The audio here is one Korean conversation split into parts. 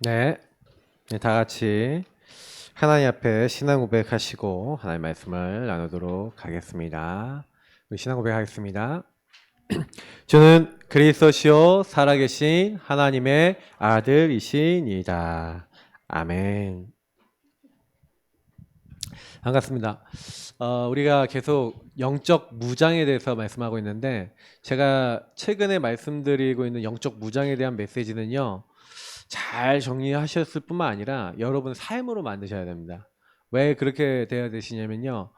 네, 다 같이 하나님 앞에 신앙 고백하시고 하나님 말씀을 나누도록 하겠습니다. 우리 신앙 고백하겠습니다. 저는 그리스도시요 살아계신 하나님의 아들이시니이다. 아멘. 반갑습니다. 우리가 계속 영적 무장에 대해서 말씀하고 있는데 제가 최근에 말씀드리고 있는 영적 무장에 대한 메시지는요. 잘 정리하셨을 뿐만 아니라 여러분 삶으로 만드셔야 됩니다. 왜 그렇게 돼야 되시냐면요.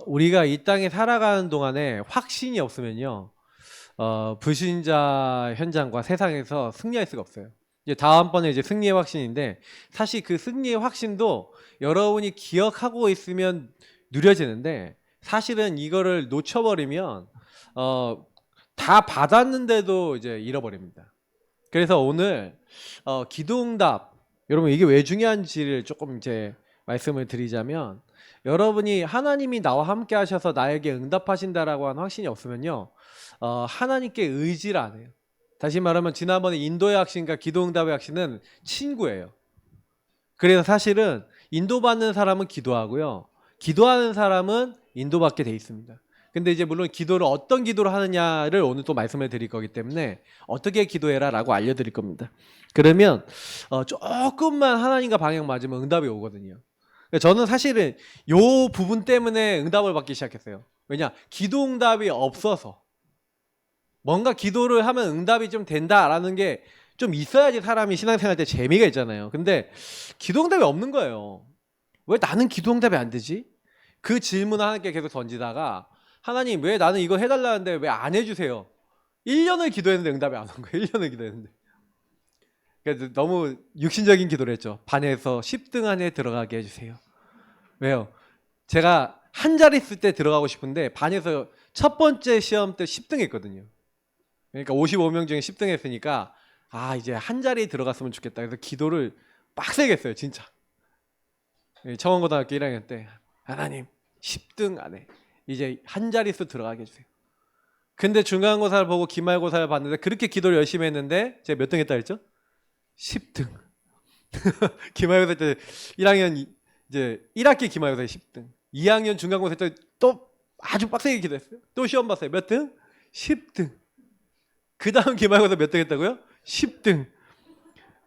우리가 이 땅에 살아가는 동안에 확신이 없으면요. 불신자 현장과 세상에서 승리할 수가 없어요. 이제 다음번에 이제 승리의 확신인데 사실 그 승리의 확신도 여러분이 기억하고 있으면 누려지는데 사실은 이거를 놓쳐버리면 다 받았는데도 이제 잃어버립니다. 그래서 오늘 기도응답 여러분 이게 왜 중요한지를 조금 이제 말씀을 드리자면 여러분이 하나님이 나와 함께 하셔서 나에게 응답하신다라고 하는 확신이 없으면요 하나님께 의지를 안 해요. 다시 말하면 지난번에 인도의 확신과 기도응답의 확신은 친구예요. 그래서 사실은 인도받는 사람은 기도하고요 기도하는 사람은 인도받게 돼 있습니다. 근데 이제 물론 기도를 어떤 기도를 하느냐를 오늘 또 말씀을 드릴 거기 때문에 어떻게 기도해라 라고 알려드릴 겁니다. 그러면 조금만 하나님과 방향 맞으면 응답이 오거든요. 그러니까 저는 사실은 요 부분 때문에 응답을 받기 시작했어요. 왜냐? 기도 응답이 없어서 뭔가 기도를 하면 응답이 좀 된다라는 게 좀 있어야지 사람이 신앙생활 때 재미가 있잖아요. 근데 기도 응답이 없는 거예요. 왜 나는 기도 응답이 안 되지? 그 질문을 하나님께 계속 던지다가 하나님 왜 나는 이거 해달라는데 왜 안 해주세요? 1년을 기도했는데 응답이 안 온 거예요. 1년을 기도했는데. 그래서 너무 육신적인 기도를 했죠. 반에서 10등 안에 들어가게 해주세요. 왜요? 제가 한 자리 있을 때 들어가고 싶은데 반에서 첫 번째 시험 때 10등 했거든요. 그러니까 55명 중에 10등 했으니까 이제 한 자리에 들어갔으면 좋겠다. 그래서 기도를 빡세게 했어요. 진짜. 청원고등학교 1학년 때 하나님 10등 안에 이제 한 자릿수 들어가게 해주세요. 근데 중간고사를 보고 기말고사를 봤는데 그렇게 기도를 열심히 했는데 제가 몇 등 했다 했죠? 10등. 기말고사 때 1학년 이제 1학기 기말고사에 10등. 2학년 중간고사 때 또 아주 빡세게 기도했어요. 또 시험 봤어요. 몇 등? 10등. 그 다음 기말고사 몇 등 했다고요? 10등.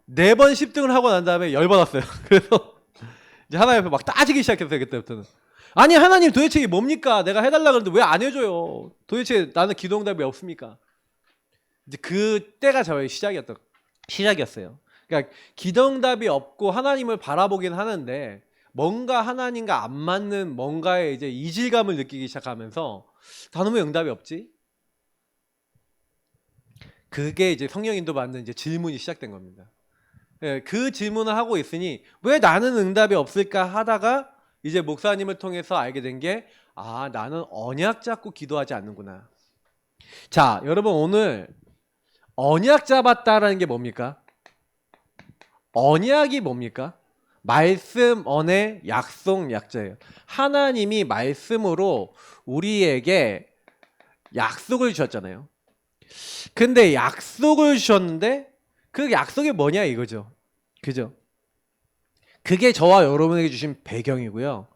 4번 10등을 하고 난 다음에 열받았어요. 그래서 이제 하나님 앞에 막 따지기 시작했어요. 그때부터는. 아니 하나님 도대체 이게 뭡니까? 내가 해달라 그러는데 왜 안 해줘요? 도대체 나는 기도응답이 없습니까? 이제 그때가 저의 시작이었어요. 그러니까 기도응답이 없고 하나님을 바라보긴 하는데 뭔가 하나님과 안 맞는 뭔가의 이제 이질감을 느끼기 시작하면서 나는 왜 응답이 없지? 그게 이제 성령 인도 받는 이제 질문이 시작된 겁니다. 그 질문을 하고 있으니 왜 나는 응답이 없을까 하다가 이제 목사님을 통해서 알게 된 게 나는 언약 잡고 기도하지 않는구나. 자, 여러분 오늘 언약 잡았다라는 게 뭡니까? 언약이 뭡니까? 말씀, 언의, 약속, 약자예요. 하나님이 말씀으로 우리에게 약속을 주셨잖아요. 근데 약속을 주셨는데 그 약속이 뭐냐 이거죠. 그죠? 그게 저와 여러분에게 주신 배경이고요.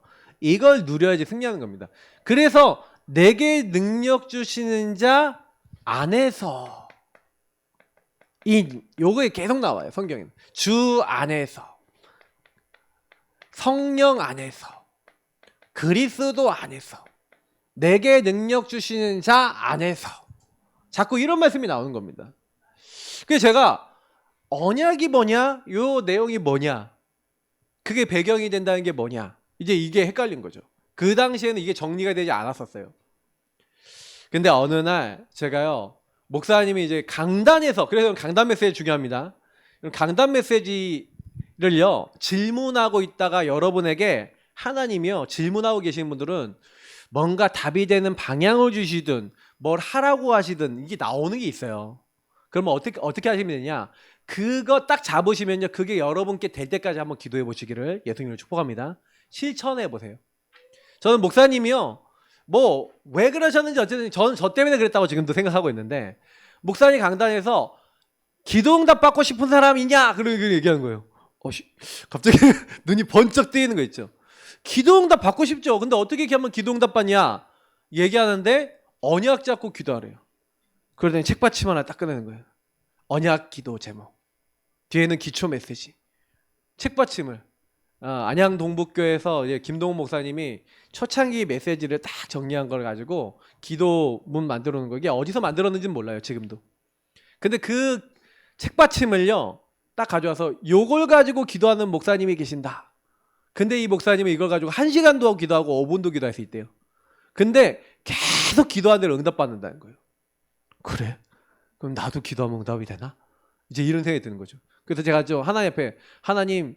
이걸 누려야지 승리하는 겁니다. 그래서 내게 능력 주시는 자 안에서 요게 계속 나와요. 성경에는. 주 안에서, 성령 안에서, 그리스도 안에서, 내게 능력 주시는 자 안에서 자꾸 이런 말씀이 나오는 겁니다. 그래서 제가 언약이 뭐냐? 요 내용이 뭐냐? 그게 배경이 된다는 게 뭐냐? 이제 이게 헷갈린 거죠. 그 당시에는 이게 정리가 되지 않았었어요. 근데 어느 날 제가요, 목사님이 이제 강단에서, 그래서 강단 메시지 중요합니다. 강단 메시지를요, 질문하고 있다가 여러분에게 하나님이요, 질문하고 계시는 분들은 뭔가 답이 되는 방향을 주시든 뭘 하라고 하시든 이게 나오는 게 있어요. 그러면 어떻게 하시면 되냐? 그거 딱 잡으시면요, 그게 여러분께 될 때까지 한번 기도해 보시기를 예수님을 축복합니다. 실천해 보세요. 저는 목사님이요, 뭐 왜 그러셨는지 어쨌든 저는 저 때문에 그랬다고 지금도 생각하고 있는데 목사님 강단에서 기도응답 받고 싶은 사람 있냐? 그렇게 얘기하는 거예요. 갑자기 눈이 번쩍 뜨이는 거 있죠. 기도응답 받고 싶죠. 근데 어떻게 이렇게 하면 기도응답 받냐? 얘기하는데 언약 잡고 기도하래요. 그러더니 책받침 하나 딱 꺼내는 거예요. 언약 기도 제목. 뒤에는 기초 메시지. 책받침을 안양 동북교에서 김동훈 목사님이 초창기 메시지를 딱 정리한 걸 가지고 기도문 만들어 놓은 거. 이게 어디서 만들었는지는 몰라요, 지금도. 근데 그 책받침을요 딱 가져와서 요걸 가지고 기도하는 목사님이 계신다. 근데 이 목사님은 이걸 가지고 1시간도 기도하고 5분도 기도할 수 있대요. 근데 계속 기도하는 대로 응답받는다는 거예요. 그래? 그럼 나도 기도하면 응답이 되나? 이제 이런 생각이 드는 거죠. 그래서 제가 하나님 앞에 하나님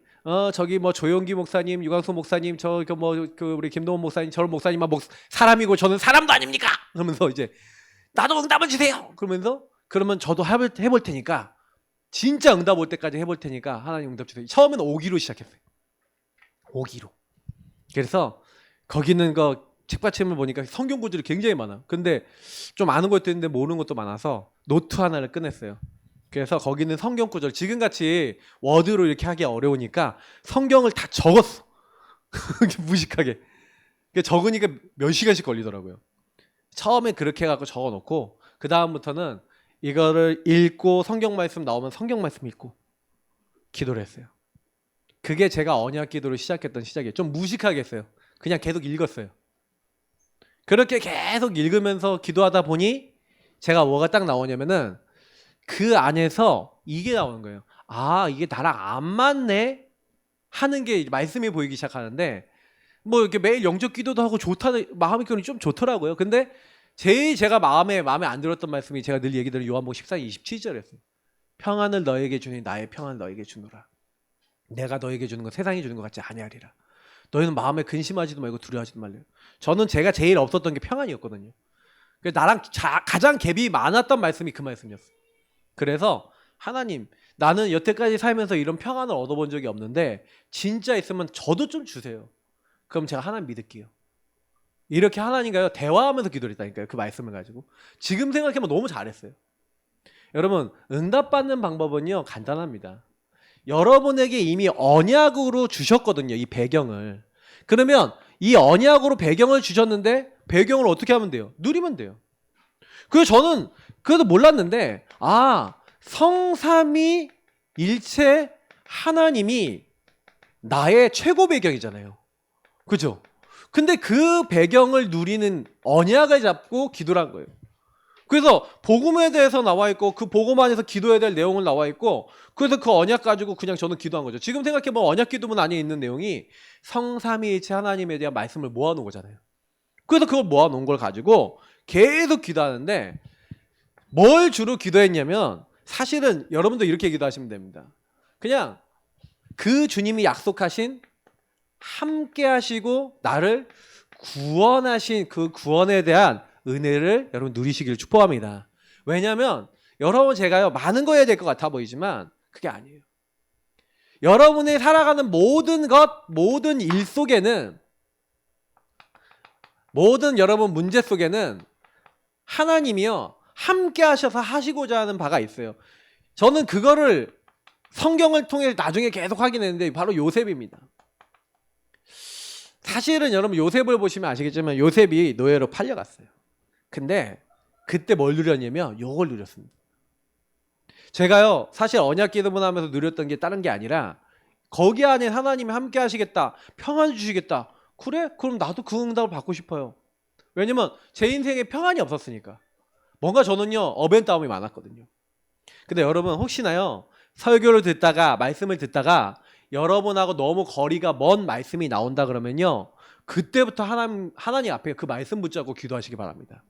저기 뭐 조용기 목사님, 유광수 목사님, 우리 김동훈 목사님, 저런 목사님만 사람이고 저는 사람도 아닙니까? 그러면서 이제 나도 응답을 주세요. 그러면 저도 해볼 테니까 진짜 응답 올 때까지 해볼 테니까 하나님 응답 주세요. 처음에는 오기로 시작했어요. 오기로. 그래서 거기는 책받침을 보니까 성경 구절이 굉장히 많아. 근데 좀 아는 것도 있는데 모르는 것도 많아서 노트 하나를 꺼냈어요. 그래서 거기는 성경 구절 지금같이 워드로 이렇게 하기 어려우니까 성경을 다 적었어. 무식하게. 적으니까 몇 시간씩 걸리더라고요. 처음에 그렇게 해갖고 적어놓고 그 다음부터는 이거를 읽고 성경 말씀 나오면 성경 말씀 읽고 기도를 했어요. 그게 제가 언약 기도를 시작했던 시작이에요. 좀 무식하게 했어요. 그냥 계속 읽었어요. 그렇게 계속 읽으면서 기도하다 보니 제가 뭐가 딱 나오냐면은 그 안에서 이게 나오는 거예요. 아, 이게 나랑 안 맞네 하는 게 말씀이 보이기 시작하는데 뭐 이렇게 매일 영적 기도도 하고 마음의 기운이 좀 좋더라고요. 근데 제일 제가 마음에 안 들었던 말씀이 제가 늘 얘기 드리는 요한복음 14장 27절이었어요. 평안을 너에게 주니 나의 평안을 너에게 주노라. 내가 너에게 주는 건 세상이 주는 것 같지 아니하리라. 너희는 마음에 근심하지도 말고 두려워하지도 말래요. 저는 제가 제일 없었던 게 평안이었거든요. 나랑 가장 갭이 많았던 말씀이 그 말씀이었어요. 그래서 하나님, 나는 여태까지 살면서 이런 평안을 얻어본 적이 없는데 진짜 있으면 저도 좀 주세요. 그럼 제가 하나님 믿을게요. 이렇게 하나님과요 대화하면서 기도를 했다니까요. 그 말씀을 가지고. 지금 생각해보면 너무 잘했어요. 여러분, 응답받는 방법은요 간단합니다. 여러분에게 이미 언약으로 주셨거든요. 이 배경을. 그러면 이 언약으로 배경을 주셨는데 배경을 어떻게 하면 돼요? 누리면 돼요. 그래서 저는 그래도 몰랐는데 성삼위 일체 하나님이 나의 최고 배경이잖아요. 그죠? 근데 그 배경을 누리는 언약을 잡고 기도를 한 거예요. 그래서 복음에 대해서 나와 있고 그 복음 안에서 기도해야 될 내용을 나와 있고 그래서 그 언약 가지고 그냥 저는 기도한 거죠. 지금 생각해보면 언약 기도문 안에 있는 내용이 성삼위일체 하나님에 대한 말씀을 모아놓은 거잖아요. 그래서 그걸 모아놓은 걸 가지고 계속 기도하는데 뭘 주로 기도했냐면 사실은 여러분도 이렇게 기도하시면 됩니다. 그냥 그 주님이 약속하신 함께 하시고 나를 구원하신 그 구원에 대한 은혜를 여러분 누리시기를 축복합니다. 왜냐하면 여러분 제가요 많은 거 해야 될 것 같아 보이지만 그게 아니에요. 여러분이 살아가는 모든 일 속에는 모든 여러분 문제 속에는 하나님이요 함께 하셔서 하시고자 하는 바가 있어요. 저는 그거를 성경을 통해 나중에 계속 확인했는데 바로 요셉입니다. 사실은 여러분 요셉을 보시면 아시겠지만 요셉이 노예로 팔려갔어요. 근데 그때 뭘 누렸냐면 요걸 누렸습니다. 제가요 사실 언약 기도문 하면서 누렸던 게 다른 게 아니라 거기 안에 하나님이 함께 하시겠다, 평안 주시겠다. 그래? 그럼 나도 그 응답을 받고 싶어요. 왜냐면 제 인생에 평안이 없었으니까. 뭔가 저는요 업앤다운이 많았거든요. 근데 여러분 혹시나요 설교를 듣다가 말씀을 듣다가 여러분하고 너무 거리가 먼 말씀이 나온다 그러면요 그때부터 하나님 앞에 그 말씀 붙잡고 기도하시기 바랍니다.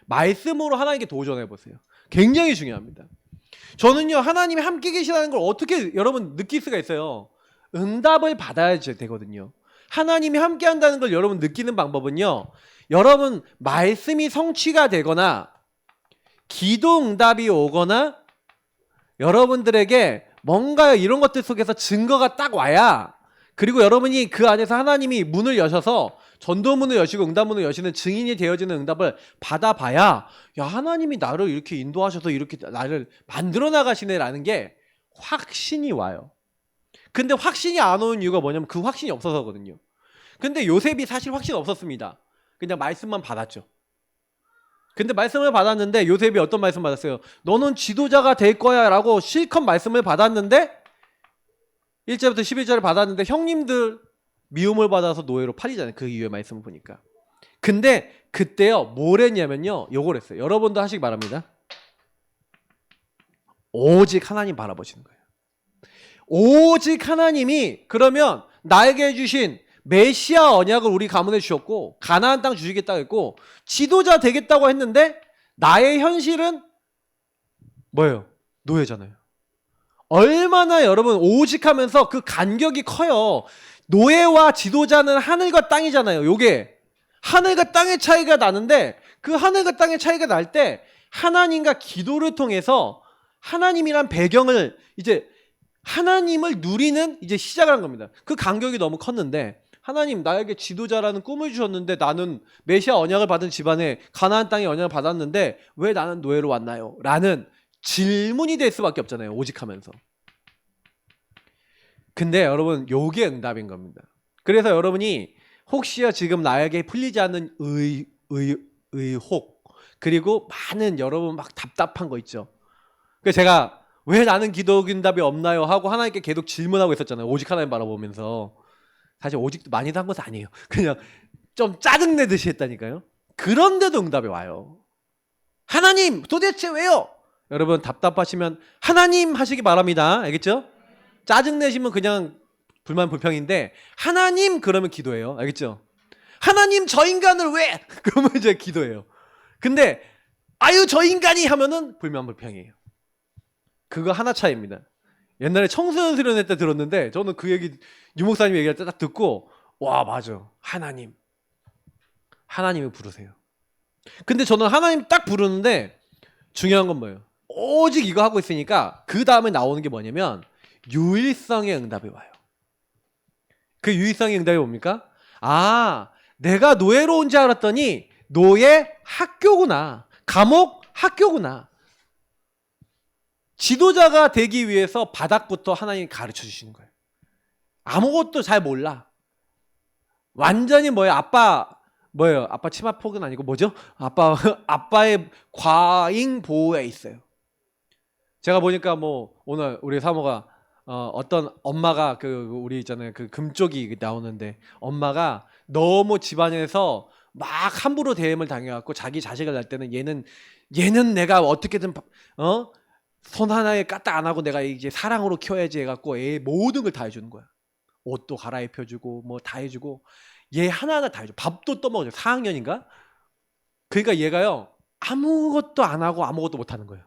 말씀으로 하나님께 도전해 보세요. 굉장히 중요합니다. 저는요 하나님이 함께 계시다는 걸 어떻게 여러분 느낄 수가 있어요. 응답을 받아야 되거든요. 하나님이 함께 한다는 걸 여러분 느끼는 방법은요 여러분 말씀이 성취가 되거나 기도 응답이 오거나 여러분들에게 뭔가 이런 것들 속에서 증거가 딱 와야 그리고 여러분이 그 안에서 하나님이 문을 여셔서 전도문을 여시고 응답문을 여시는 증인이 되어지는 응답을 받아봐야 야 하나님이 나를 이렇게 인도하셔서 이렇게 나를 만들어 나가시네라는 게 확신이 와요. 근데 확신이 안 오는 이유가 뭐냐면 그 확신이 없어서거든요. 근데 요셉이 사실 확신 없었습니다. 그냥 말씀만 받았죠. 근데 말씀을 받았는데 요셉이 어떤 말씀 받았어요? 너는 지도자가 될 거야 라고 실컷 말씀을 받았는데 1절부터 11절을 받았는데 형님들 미움을 받아서 노예로 팔리잖아요. 그 이후의 말씀을 보니까. 근데 그때요 뭘 했냐면요 요걸 했어요. 여러분도 하시기 바랍니다. 오직 하나님 바라보시는 거예요. 오직 하나님이 그러면 나에게 주신 메시아 언약을 우리 가문에 주셨고 가나안 땅 주시겠다고 했고 지도자 되겠다고 했는데 나의 현실은 뭐예요? 노예잖아요. 얼마나 여러분 오직 하면서 그 간격이 커요. 노예와 지도자는 하늘과 땅이잖아요. 요게 하늘과 땅의 차이가 나는데 그 하늘과 땅의 차이가 날 때 하나님과 기도를 통해서 하나님이란 배경을 이제 하나님을 누리는 이제 시작을 한 겁니다. 그 간격이 너무 컸는데 하나님 나에게 지도자라는 꿈을 주셨는데 나는 메시아 언약을 받은 집안에 가나안 땅의 언약을 받았는데 왜 나는 노예로 왔나요? 라는 질문이 될 수밖에 없잖아요. 오직하면서. 근데 여러분 요게 응답인 겁니다. 그래서 여러분이 혹시야 지금 나에게 풀리지 않는 의혹 그리고 많은 여러분 막 답답한 거 있죠. 그래서 제가 왜 나는 기도 응답이 없나요? 하고 하나님께 계속 질문하고 있었잖아요. 오직 하나님 바라보면서. 사실 오직도 많이도 한 것은 아니에요. 그냥 좀 짜증내듯이 했다니까요. 그런데도 응답이 와요. 하나님 도대체 왜요? 여러분 답답하시면 하나님 하시기 바랍니다. 알겠죠? 짜증내시면 그냥 불만 불평인데 하나님 그러면 기도해요. 알겠죠? 하나님 저 인간을 왜? 그러면 이제 기도해요. 근데 아유 저 인간이 하면은 불만 불평이에요. 그거 하나 차이입니다. 옛날에 청소년 수련회 때 들었는데 저는 그 얘기 유목사님 얘기할 때 딱 듣고 와 맞아 하나님을 부르세요. 근데 저는 하나님 딱 부르는데 중요한 건 뭐예요? 오직 이거 하고 있으니까 그 다음에 나오는 게 뭐냐면 유일성의 응답이 와요. 그 유일성의 응답이 뭡니까? 아 내가 노예로 온 줄 알았더니 노예 학교구나. 감옥 학교구나. 지도자가 되기 위해서 바닥부터 하나님이 가르쳐 주시는 거예요. 아무것도 잘 몰라. 완전히 뭐예요? 아빠 치마폭은 아니고 뭐죠? 아빠의 과잉 보호에 있어요. 제가 보니까 뭐 오늘 우리 사모가 어떤 엄마가 그 우리 있잖아요. 그 금쪽이 나오는데 엄마가 너무 집안에서 막 함부로 대임을 당해갖고 자기 자식을 낳을 때는 얘는 내가 어떻게든 손 하나에 까딱 안 하고 내가 이제 사랑으로 키워야지 해갖고 애 모든 걸 다 해주는 거야. 옷도 갈아입혀주고 뭐 다 해주고 얘 하나하나 다 해줘. 밥도 떠먹어줘. 4학년인가? 그러니까 얘가요 아무것도 안 하고 아무것도 못 하는 거예요.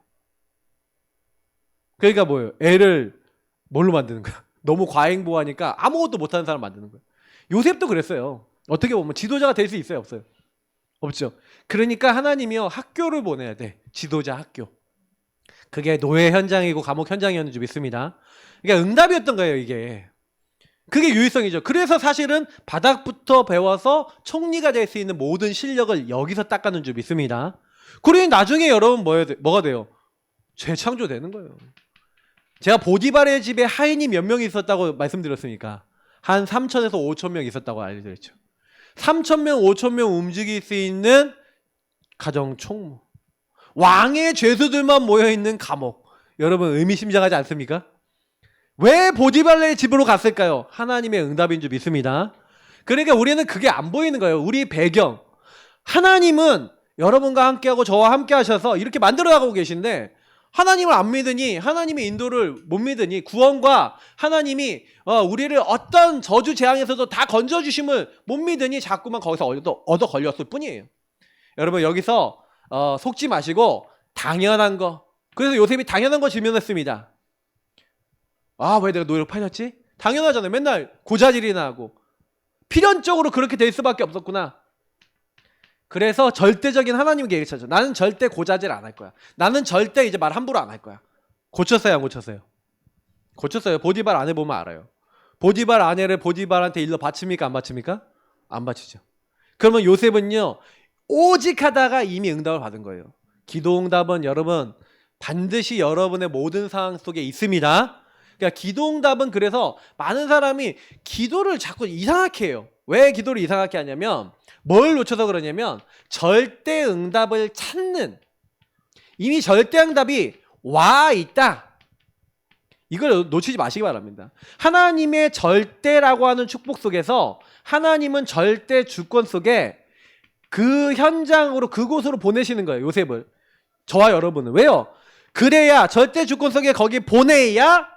그러니까 뭐예요? 애를 뭘로 만드는 거야? 너무 과잉보호하니까 아무것도 못하는 사람 만드는 거예요. 요셉도 그랬어요. 어떻게 보면 지도자가 될 수 있어요? 없어요? 없죠. 그러니까 하나님이요 학교를 보내야 돼. 지도자 학교. 그게 노예 현장이고 감옥 현장이었는 줄 믿습니다. 그러니까 응답이었던 거예요 이게. 그게 유일성이죠. 그래서 사실은 바닥부터 배워서 총리가 될 수 있는 모든 실력을 여기서 닦아는 줄 믿습니다. 그러니 나중에 여러분 뭐가 돼요? 재창조되는 거예요. 제가 보디발의 집에 하인이 몇 명이 있었다고 말씀드렸으니까 한 3,000에서 5,000 명 있었다고 알려드렸죠. 3,000명, 5,000명 움직일 수 있는 가정 총무. 왕의 죄수들만 모여있는 감옥. 여러분 의미심장하지 않습니까? 왜 보디발의 집으로 갔을까요? 하나님의 응답인 줄 믿습니다. 그러니까 우리는 그게 안 보이는 거예요. 우리 배경. 하나님은 여러분과 함께하고 저와 함께 하셔서 이렇게 만들어 나가고 계신데 하나님을 안 믿으니 하나님의 인도를 못 믿으니 구원과 하나님이 우리를 어떤 저주 재앙에서도 다 건져주심을 못 믿으니 자꾸만 거기서 얻어 걸렸을 뿐이에요. 여러분 여기서 속지 마시고 당연한 거. 그래서 요셉이 당연한 거 질문했습니다. 왜 내가 노예로 팔렸지? 당연하잖아요. 맨날 고자질이나 하고 필연적으로 그렇게 될 수밖에 없었구나. 그래서 절대적인 하나님께 얘기했죠. 나는 절대 고자질 안 할 거야. 나는 절대 이제 말 함부로 안 할 거야. 고쳤어요 안 고쳤어요? 고쳤어요. 보디발 아내 보면 알아요. 보디발 아내를 보디발한테 일러 바칩니까 안 바칩니까? 안 바치죠. 그러면 요셉은요, 오직 하다가 이미 응답을 받은 거예요. 기도 응답은 여러분 반드시 여러분의 모든 상황 속에 있습니다. 그러니까 기도 응답은, 그래서 많은 사람이 기도를 자꾸 이상하게 해요. 왜 기도를 이상하게 하냐면, 뭘 놓쳐서 그러냐면 절대 응답을 찾는, 이미 절대 응답이 와 있다, 이걸 놓치지 마시기 바랍니다. 하나님의 절대라고 하는 축복 속에서 하나님은 절대 주권 속에 그 현장으로, 그곳으로 보내시는 거예요, 요셉을. 저와 여러분은. 왜요? 그래야, 절대 주권 속에 거기 보내야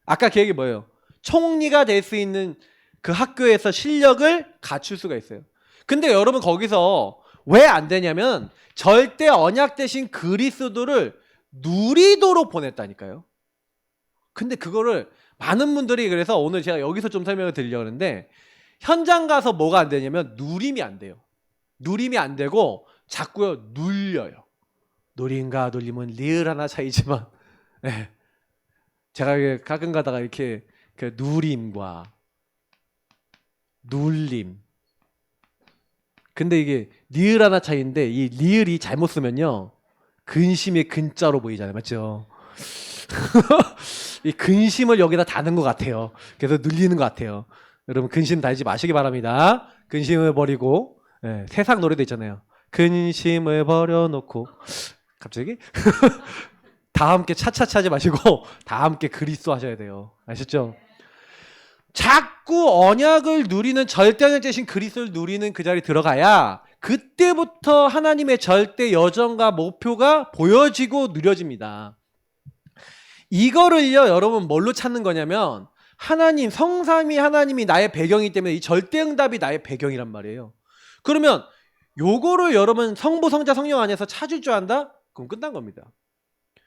아까 계획이 뭐예요? 총리가 될 수 있는 그 학교에서 실력을 갖출 수가 있어요. 근데 여러분 거기서 왜 안 되냐면 절대 언약 대신 그리스도를 누리도록 보냈다니까요. 근데 그거를 많은 분들이, 그래서 오늘 제가 여기서 좀 설명을 드리려고 하는데, 현장 가서 뭐가 안 되냐면 누림이 안 돼요. 누림이 안 되고 자꾸요 눌려요. 누림과 눌림은 리을 하나 차이지만, 네. 제가 가끔 가다가 이렇게 그 누림과 눌림, 근데 이게 리을 하나 차이인데 이 리을이 잘못 쓰면요 근심의 근자로 보이잖아요, 맞죠? 이 근심을 여기다 다는 것 같아요. 그래서 눌리는 것 같아요. 여러분 근심 달지 마시기 바랍니다. 근심을 버리고, 네, 세상 노래도 있잖아요. 근심을 버려놓고, 갑자기 다 함께 차차차 하지 마시고 다 함께 그리스도 하셔야 돼요. 아셨죠? 자꾸 언약을 누리는, 절대 언약 대신 그리스도를 누리는 그 자리에 들어가야 그때부터 하나님의 절대 여정과 목표가 보여지고 누려집니다. 이거를요 여러분 뭘로 찾는 거냐면, 하나님, 성삼위 하나님이 나의 배경이기 때문에 이 절대 응답이 나의 배경이란 말이에요. 그러면 요거를 여러분 성부, 성자, 성령 안에서 찾을 줄 안다? 그럼 끝난 겁니다.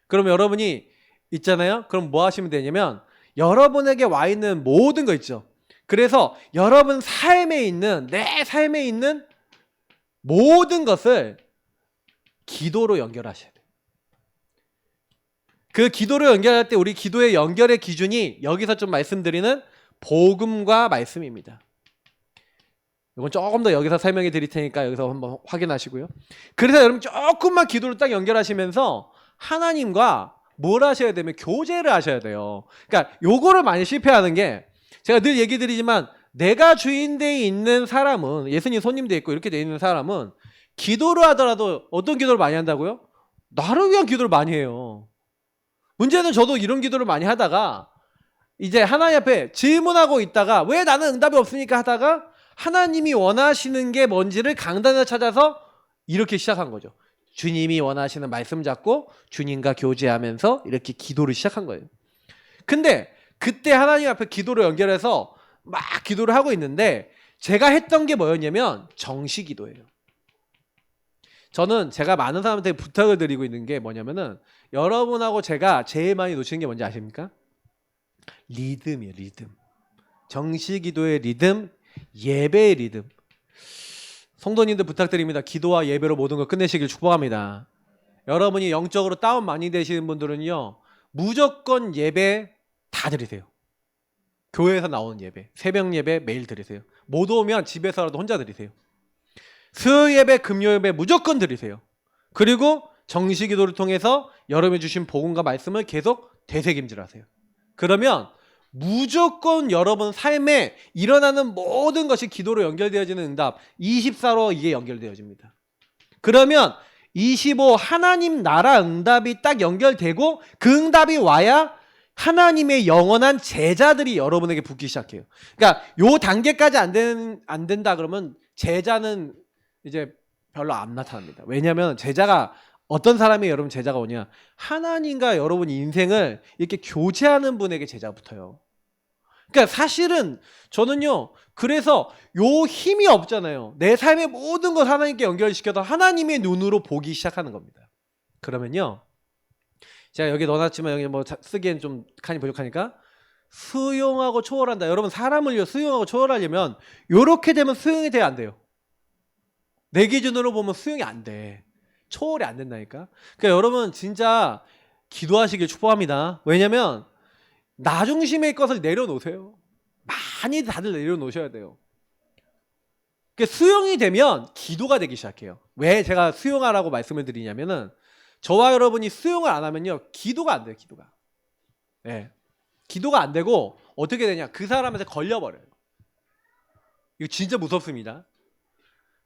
그럼 여러분이 있잖아요. 그럼 뭐 하시면 되냐면, 여러분에게 와 있는 모든 거 있죠. 그래서 여러분 삶에 있는, 내 삶에 있는 모든 것을 기도로 연결하셔야 돼요. 그 기도로 연결할 때 우리 기도의 연결의 기준이 여기서 좀 말씀드리는 복음과 말씀입니다. 이건 조금 더 여기서 설명해 드릴 테니까 여기서 한번 확인하시고요. 그래서 여러분 조금만 기도를 딱 연결하시면서 하나님과 뭘 하셔야 되면 교제를 하셔야 돼요. 그러니까 요거를 많이 실패하는 게, 제가 늘 얘기 드리지만 내가 주인되어 있는 사람은, 예수님 손님돼 있고 이렇게 돼 있는 사람은 기도를 하더라도 어떤 기도를 많이 한다고요? 나를 위한 기도를 많이 해요. 문제는 저도 이런 기도를 많이 하다가 이제 하나님 앞에 질문하고 있다가 왜 나는 응답이 없으니까 하다가 하나님이 원하시는 게 뭔지를 강단을 찾아서 이렇게 시작한 거죠. 주님이 원하시는 말씀 잡고 주님과 교제하면서 이렇게 기도를 시작한 거예요. 근데 그때 하나님 앞에 기도를 연결해서 막 기도를 하고 있는데, 제가 했던 게 뭐였냐면 정시 기도예요. 저는 제가 많은 사람한테 부탁을 드리고 있는 게 뭐냐면은, 여러분하고 제가 제일 많이 놓치는 게 뭔지 아십니까? 리듬이에요, 리듬. 정시 기도의 리듬, 예배의 리듬. 성도님들 부탁드립니다. 기도와 예배로 모든 걸 끝내시길 축복합니다. 여러분이 영적으로 다운 많이 되시는 분들은요 무조건 예배 다 드리세요. 교회에서 나오는 예배, 새벽 예배 매일 드리세요. 못 오면 집에서라도 혼자 드리세요. 수요 예배, 금요 예배 무조건 드리세요. 그리고 정시 기도를 통해서 여러분이 주신 복음과 말씀을 계속 되새김질하세요. 그러면 무조건 여러분 삶에 일어나는 모든 것이 기도로 연결되어지는 응답, 24로 이게 연결되어집니다. 그러면 25 하나님 나라 응답이 딱 연결되고 그 응답이 와야 하나님의 영원한 제자들이 여러분에게 붙기 시작해요. 그러니까 요 단계까지 안 된다 그러면 제자는 이제 별로 안 나타납니다. 왜냐하면 제자가, 어떤 사람이 여러분 제자가 오냐, 하나님과 여러분 인생을 이렇게 교제하는 분에게 제자가 붙어요. 그러니까 사실은 저는요, 그래서 요 힘이 없잖아요. 내 삶의 모든 것 하나님께 연결시켜서 하나님의 눈으로 보기 시작하는 겁니다. 그러면요, 제가 여기 넣어놨지만 여기 뭐 쓰기엔 좀 칸이 부족하니까, 수용하고 초월한다. 여러분 사람을 수용하고 초월하려면 요렇게 되면 수용이 돼야 안 돼요. 내 기준으로 보면 수용이 안 돼. 초월이 안 된다니까. 그러니까 여러분 진짜 기도하시길 축복합니다. 왜냐면 나 중심의 것을 내려놓으세요. 많이 다들 내려놓으셔야 돼요. 수용이 되면 기도가 되기 시작해요. 왜 제가 수용하라고 말씀을 드리냐면은 저와 여러분이 수용을 안 하면요 기도가 안 돼요. 기도가. 네. 기도가 안 되고 어떻게 되냐? 그 사람한테 걸려버려요. 이거 진짜 무섭습니다.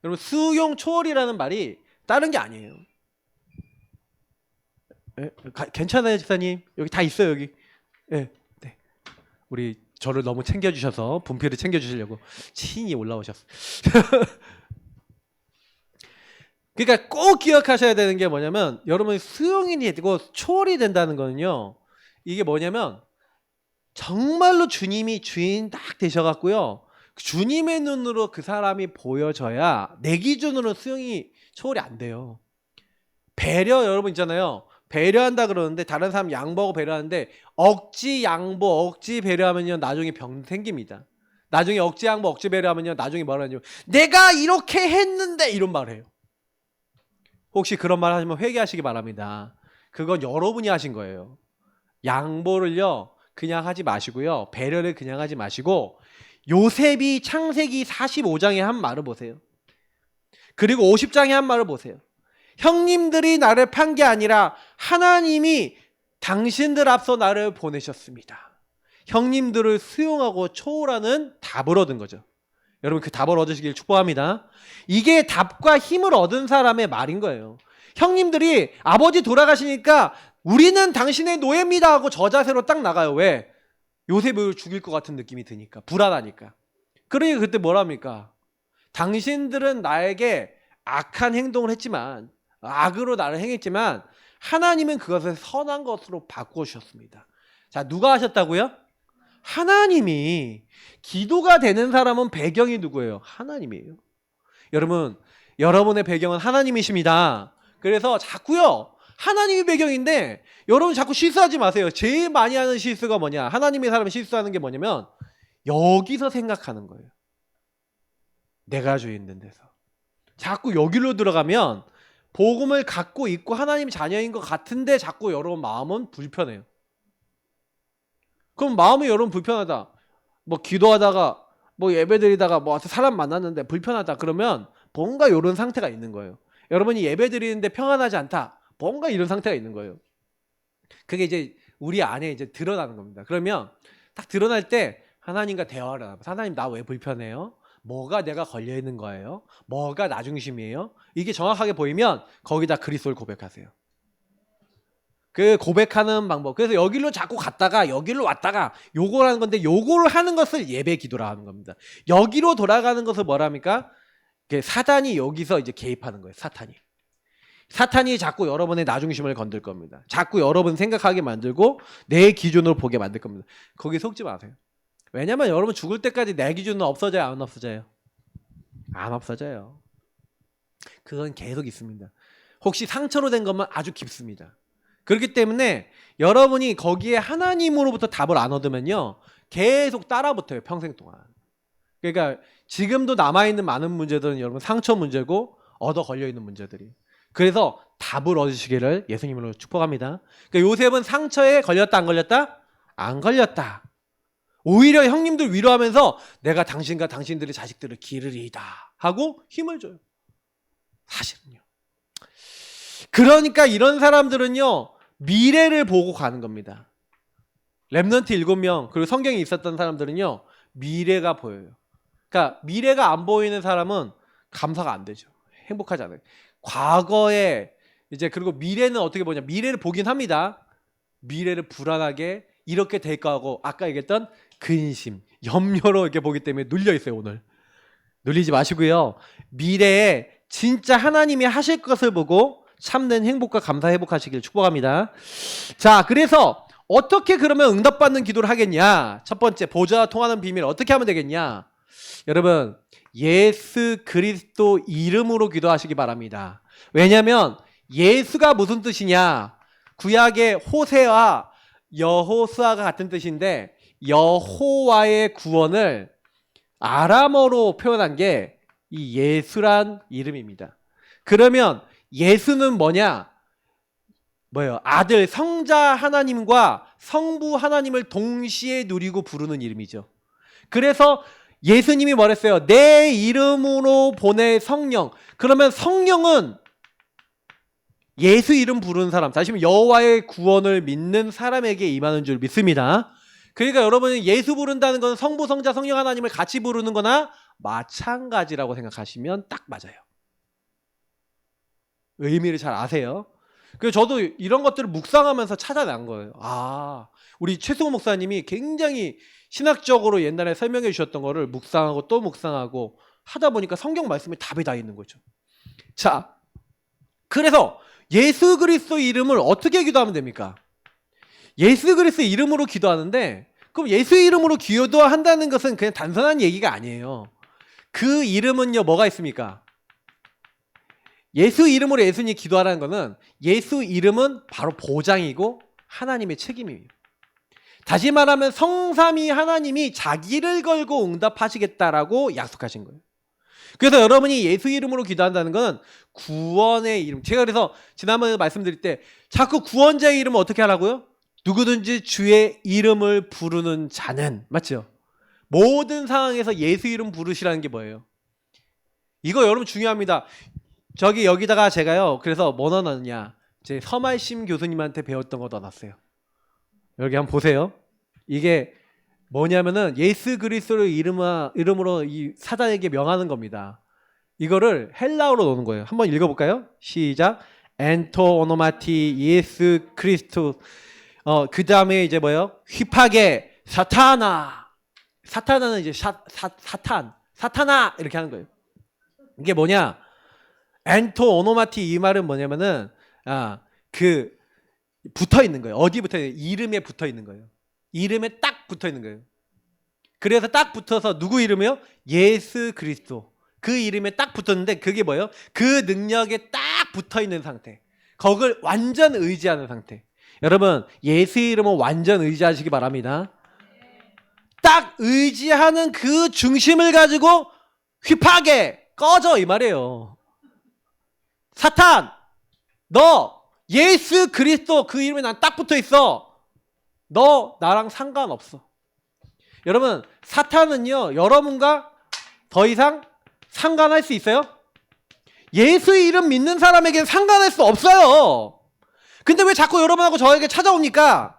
여러분 수용 초월이라는 말이 다른 게 아니에요. 네? 괜찮아요, 집사님? 여기 다 있어요, 여기. 네. 네. 우리 저를 너무 챙겨주셔서 분필을 챙겨주시려고 친히 올라오셨어요. 그러니까 꼭 기억하셔야 되는 게 뭐냐면 여러분이 수용이 되고 초월이 된다는 거는요. 이게 뭐냐면 정말로 주님이 주인 딱 되셔갖고요. 주님의 눈으로 그 사람이 보여져야 내 기준으로 수용이 초월이 안 돼요. 배려 여러분 있잖아요. 배려한다 그러는데 다른 사람 양보하고 배려하는데 억지 양보, 억지 배려하면요 나중에 병 생깁니다. 나중에 억지 양보, 억지 배려하면요 나중에 뭐라 하냐면 내가 이렇게 했는데 이런 말을 해요. 혹시 그런 말 하시면 회개하시기 바랍니다. 그건 여러분이 하신 거예요. 양보를요 그냥 하지 마시고요. 배려를 그냥 하지 마시고 요셉이 창세기 45장에 한 말을 보세요. 그리고 50장에 한 말을 보세요. 형님들이 나를 판 게 아니라 하나님이 당신들 앞서 나를 보내셨습니다. 형님들을 수용하고 초월하는 답을 얻은 거죠. 여러분 그 답을 얻으시길 축복합니다. 이게 답과 힘을 얻은 사람의 말인 거예요. 형님들이 아버지 돌아가시니까 우리는 당신의 노예입니다 하고 저 자세로 딱 나가요. 왜? 요셉을 죽일 것 같은 느낌이 드니까. 불안하니까. 그러니까 그때 뭐랍니까? 당신들은 나에게 악한 행동을 했지만 악으로 나를 행했지만 하나님은 그것을 선한 것으로 바꾸셨습니다. 자, 누가 하셨다고요? 하나님이. 기도가 되는 사람은 배경이 누구예요? 하나님이에요. 여러분, 여러분의 배경은 하나님이십니다. 그래서 자꾸요 하나님이 배경인데 여러분 자꾸 실수하지 마세요. 제일 많이 하는 실수가 뭐냐? 하나님의 사람이 실수하는 게 뭐냐면 여기서 생각하는 거예요. 내가 주인 된 데서. 자꾸 여기로 들어가면 복음을 갖고 있고 하나님 자녀인 것 같은데 자꾸 여러분 마음은 불편해요. 그럼 마음이 여러분 불편하다. 뭐 기도하다가 뭐 예배드리다가 뭐 사람 만났는데 불편하다. 그러면 뭔가 이런 상태가 있는 거예요. 여러분이 예배드리는데 평안하지 않다. 뭔가 이런 상태가 있는 거예요. 그게 이제 우리 안에 이제 드러나는 겁니다. 그러면 딱 드러날 때 하나님과 대화를 하고 하나님 나 왜 불편해요? 뭐가 내가 걸려 있는 거예요? 뭐가 나 중심이에요? 이게 정확하게 보이면 거기다 그리스도를 고백하세요. 그 고백하는 방법. 그래서 여기로 자꾸 갔다가 여기로 왔다가 요걸 하는 건데 요걸 하는 것을 예배 기도라 하는 겁니다. 여기로 돌아가는 것을 뭐라 합니까? 사단이 여기서 이제 개입하는 거예요. 사탄이 자꾸 여러분의 나중심을 건들 겁니다. 자꾸 여러분 생각하게 만들고 내 기준으로 보게 만들 겁니다. 거기 속지 마세요. 왜냐면 여러분 죽을 때까지 내 기준은 없어져요? 안 없어져요? 안 없어져요. 그건 계속 있습니다. 혹시 상처로 된 것만 아주 깊습니다. 그렇기 때문에 여러분이 거기에 하나님으로부터 답을 안 얻으면요 계속 따라붙어요. 평생 동안. 그러니까 지금도 남아있는 많은 문제들은 여러분 상처 문제고 얻어 걸려있는 문제들이. 그래서 답을 얻으시기를 예수님으로 축복합니다. 그러니까 요셉은 상처에 걸렸다 안 걸렸다? 안 걸렸다. 오히려 형님들 위로하면서 내가 당신과 당신들의 자식들을 기르리이다 하고 힘을 줘요. 사실은요. 그러니까 이런 사람들은요 미래를 보고 가는 겁니다. 렘넌트 7명 그리고 성경에 있었던 사람들은요 미래가 보여요. 그러니까 미래가 안 보이는 사람은 감사가 안 되죠. 행복하지 않아요. 과거에 이제 그리고 미래는 어떻게 보냐? 미래를 보긴 합니다. 미래를 불안하게 이렇게 될까 하고 아까 얘기했던 근심, 염려로 이렇게 보기 때문에 눌려 있어요. 오늘 눌리지 마시고요. 미래에 진짜 하나님이 하실 것을 보고 참된 행복과 감사 회복하시길 축복합니다. 자, 그래서 어떻게 그러면 응답받는 기도를 하겠냐? 첫 번째, 보좌와 통하는 비밀 어떻게 하면 되겠냐? 여러분, 예수 그리스도 이름으로 기도하시기 바랍니다. 왜냐하면 예수가 무슨 뜻이냐? 구약의 호세와 여호수아가 같은 뜻인데 여호와의 구원을 아람어로 표현한 게 이 예수란 이름입니다. 그러면 예수는 뭐냐? 뭐예요? 아들 성자 하나님과 성부 하나님을 동시에 누리고 부르는 이름이죠. 그래서 예수님이 뭐랬어요? 내 이름으로 보낼 성령. 그러면 성령은 예수 이름 부르는 사람, 다시 말하면 여호와의 구원을 믿는 사람에게 임하는 줄 믿습니다. 그러니까 여러분이 예수 부른다는 건 성부, 성자, 성령 하나님을 같이 부르는 거나 마찬가지라고 생각하시면 딱 맞아요. 의미를 잘 아세요? 그래서 저도 이런 것들을 묵상하면서 찾아낸 거예요. 아, 우리 최승호 목사님이 굉장히 신학적으로 옛날에 설명해 주셨던 거를 묵상하고 또 묵상하고 하다 보니까 성경 말씀에 답이 다 있는 거죠. 자, 그래서 예수 그리스도 이름을 어떻게 기도하면 됩니까? 예수 그리스도 이름으로 기도하는데, 그럼 예수 이름으로 기도한다는 것은 그냥 단순한 얘기가 아니에요. 그 이름은요, 뭐가 있습니까? 예수 이름으로 예수님 기도하라는 것은 예수 이름은 바로 보장이고 하나님의 책임이에요. 다시 말하면 성삼위 하나님이 자기를 걸고 응답하시겠다라고 약속하신 거예요. 그래서 여러분이 예수 이름으로 기도한다는 것은 구원의 이름. 제가 그래서 지난번에 말씀드릴 때 자꾸 구원자의 이름을 어떻게 하라고요? 누구든지 주의 이름을 부르는 자는, 맞죠? 모든 상황에서 예수 이름 부르시라는 게 뭐예요? 이거 여러분 중요합니다. 여기다가 제가요, 그래서 뭐 넣어놨냐, 제 서말심 교수님한테 배웠던 거 넣어놨어요. 여기 한번 보세요. 이게 뭐냐면은 예수 그리스도의 이름으로 이 사단에게 명하는 겁니다. 이거를 헬라어로 넣는 거예요. 한번 읽어볼까요? 시작. 엔토 오노마티 예수 그리스도. 그 다음에 이제 뭐예요? 휘파게 사타나. 사타나는 이제 사타나 이렇게 하는 거예요. 이게 뭐냐? 엔토 오노마티 이 말은 뭐냐면은 그 붙어 있는 거예요. 어디 붙어 있는 거예요? 이름에 붙어 있는 거예요. 이름에 딱 붙어 있는 거예요. 그래서 딱 붙어서 누구 이름이요? 예수 그리스도. 그 이름에 딱 붙었는데 그게 뭐예요? 그 능력에 딱 붙어 있는 상태. 그걸 완전 의지하는 상태. 여러분, 예수 이름은 완전 의지하시기 바랍니다. 딱 의지하는 그 중심을 가지고 휘파게 꺼져 이 말이에요. 사탄, 너 예수 그리스도 그 이름에 난 딱 붙어 있어. 너 나랑 상관없어. 여러분, 사탄은요, 여러분과 더 이상 상관할 수 있어요? 예수 이름 믿는 사람에게는 상관할 수 없어요. 근데 왜 자꾸 여러분하고 저에게 찾아옵니까?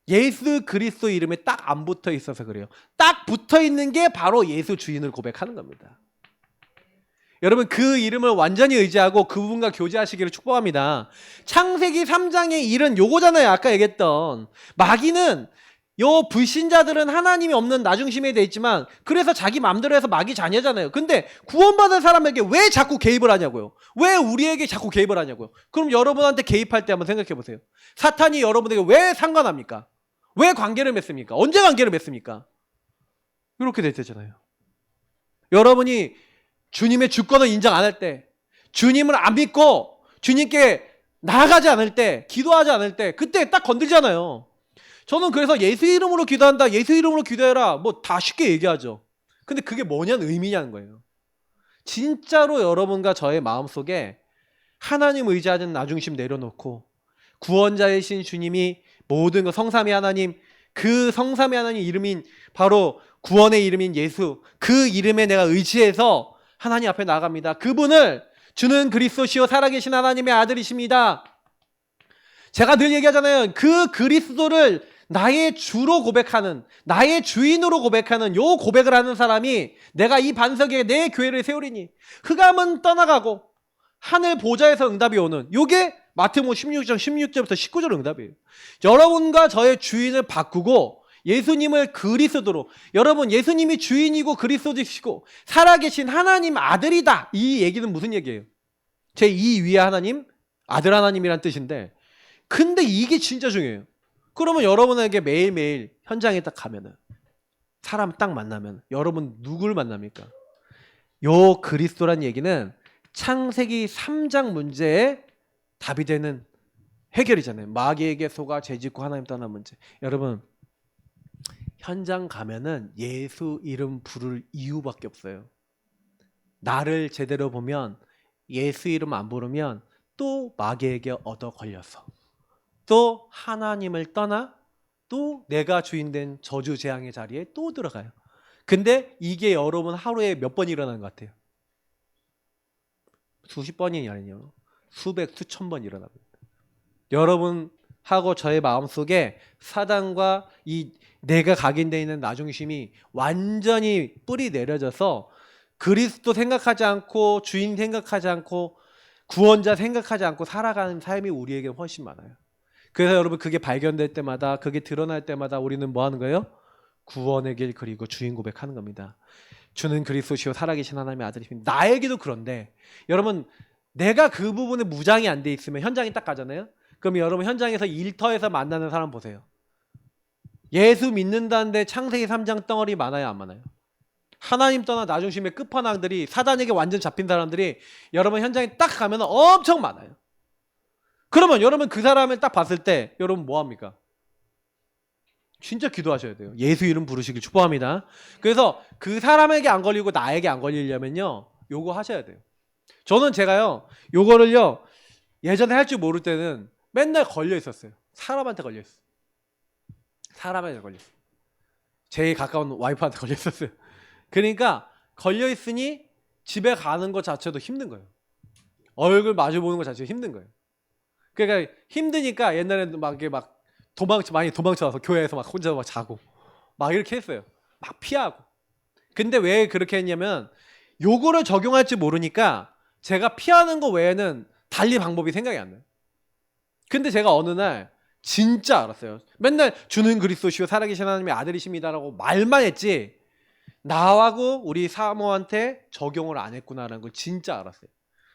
예수 그리스도 이름에 딱 안 붙어 있어서 그래요. 딱 붙어 있는 게 바로 예수 주인을 고백하는 겁니다. 여러분, 그 이름을 완전히 의지하고 그분과 교제하시기를 축복합니다. 창세기 3장의 일은 요거잖아요. 아까 얘기했던 마귀는, 요 불신자들은 하나님이 없는 나중심에 돼 있지만 그래서 자기 마음대로 해서 마귀 자녀잖아요. 근데 구원받은 사람에게 왜 자꾸 개입을 하냐고요. 왜 우리에게 자꾸 개입을 하냐고요. 그럼 여러분한테 개입할 때 한번 생각해 보세요. 사탄이 여러분에게 왜 상관합니까? 왜 관계를 맺습니까? 언제 관계를 맺습니까? 이렇게 됐잖아요. 여러분이 주님의 주권을 인정 안 할 때, 주님을 안 믿고 주님께 나아가지 않을 때, 기도하지 않을 때, 그때 딱 건들잖아요. 저는 그래서 예수 이름으로 기도한다, 예수 이름으로 기도해라, 뭐 다 쉽게 얘기하죠. 근데 그게 뭐냐는 의미냐는 거예요. 진짜로 여러분과 저의 마음속에 하나님 의지하는 나중심 내려놓고 구원자이신 주님이 모든 거, 성삼위 하나님, 그 성삼위 하나님 이름인 바로 구원의 이름인 예수, 그 이름에 내가 의지해서 하나님 앞에 나아갑니다. 그분을 주는 그리스도시요 살아계신 하나님의 아들이십니다. 제가 늘 얘기하잖아요. 그 그리스도를 나의 주로 고백하는, 나의 주인으로 고백하는 요 고백을 하는 사람이 내가 이 반석에 내 교회를 세우리니 흑암은 떠나가고 하늘 보좌에서 응답이 오는, 요게 마태복음 16장 16절부터 19절 응답이에요. 여러분과 저의 주인을 바꾸고 예수님을 그리스도로, 여러분 예수님이 주인이고 그리스도이시고 살아계신 하나님 아들이다. 이 얘기는 무슨 얘기예요? 제2 위의 하나님, 아들 하나님이란 뜻인데, 근데 이게 진짜 중요해요. 그러면 여러분에게 매일매일 현장에 딱 가면은, 사람 딱 만나면 여러분 누굴 만납니까? 요 그리스도란 얘기는 창세기 3장 문제에 답이 되는 해결이잖아요. 마귀에게 속아 죄짓고 하나님 떠난 문제. 여러분, 현장 가면은 예수 이름 부를 이유밖에 없어요. 나를 제대로 보면, 예수 이름 안 부르면 또 마귀에게 얻어 걸려서, 또 하나님을 떠나 또 내가 주인된 저주 재앙의 자리에 또 들어가요. 근데 이게 여러분 하루에 몇 번 일어나는 것 같아요? 수십 번이 아니에요. 수백, 수천 번 일어납니다. 여러분하고 저의 마음속에 사단과 이 내가 각인되어 있는 나중심이 완전히 뿌리 내려져서 그리스도 생각하지 않고 주인 생각하지 않고 구원자 생각하지 않고 살아가는 삶이 우리에게 훨씬 많아요. 그래서 여러분 그게 발견될 때마다 그게 드러날 때마다 우리는 뭐 하는 거예요? 구원의 길 그리고 주인 고백하는 겁니다. 주는 그리스도시요 살아계신 하나님의 아들이십니다. 나에게도 그런데 여러분 내가 그 부분에 무장이 안 돼 있으면 현장에 딱 가잖아요. 그럼 여러분 현장에서 일터에서 만나는 사람 보세요. 예수 믿는다는데 창세기 3장 덩어리 많아요 안 많아요? 하나님 떠나 나중심의 끝판왕들이 사단에게 완전 잡힌 사람들이 여러분 현장에 딱 가면 엄청 많아요. 그러면 여러분 그 사람을 딱 봤을 때 여러분 뭐 합니까? 진짜 기도하셔야 돼요. 예수 이름 부르시길 축복합니다. 그래서 그 사람에게 안 걸리고 나에게 안 걸리려면요 요거 하셔야 돼요. 저는 제가요 요거를요 예전에 할 줄 모를 때는 맨날 걸려 있었어요. 사람한테 걸려 있어요. 사람한테 걸려 있어요. 제일 가까운 와이프한테 걸려 있었어요. 그러니까 걸려 있으니 집에 가는 것 자체도 힘든 거예요. 얼굴 마주 보는 것 자체도 힘든 거예요. 그러니까 힘드니까 옛날에는 막 이게 막 많이 도망쳐서 교회에서 막 혼자 막 자고 막 이렇게 했어요. 막 피하고. 근데 왜 그렇게 했냐면 요거를 적용할 줄 모르니까 제가 피하는 거 외에는 달리 방법이 생각이 안 나요. 근데 제가 어느 날 진짜 알았어요. 맨날 주는 그리스도시요 살아계신 하나님의 아들이십니다라고 말만 했지 나하고 우리 사모한테 적용을 안 했구나라는 걸 진짜 알았어요.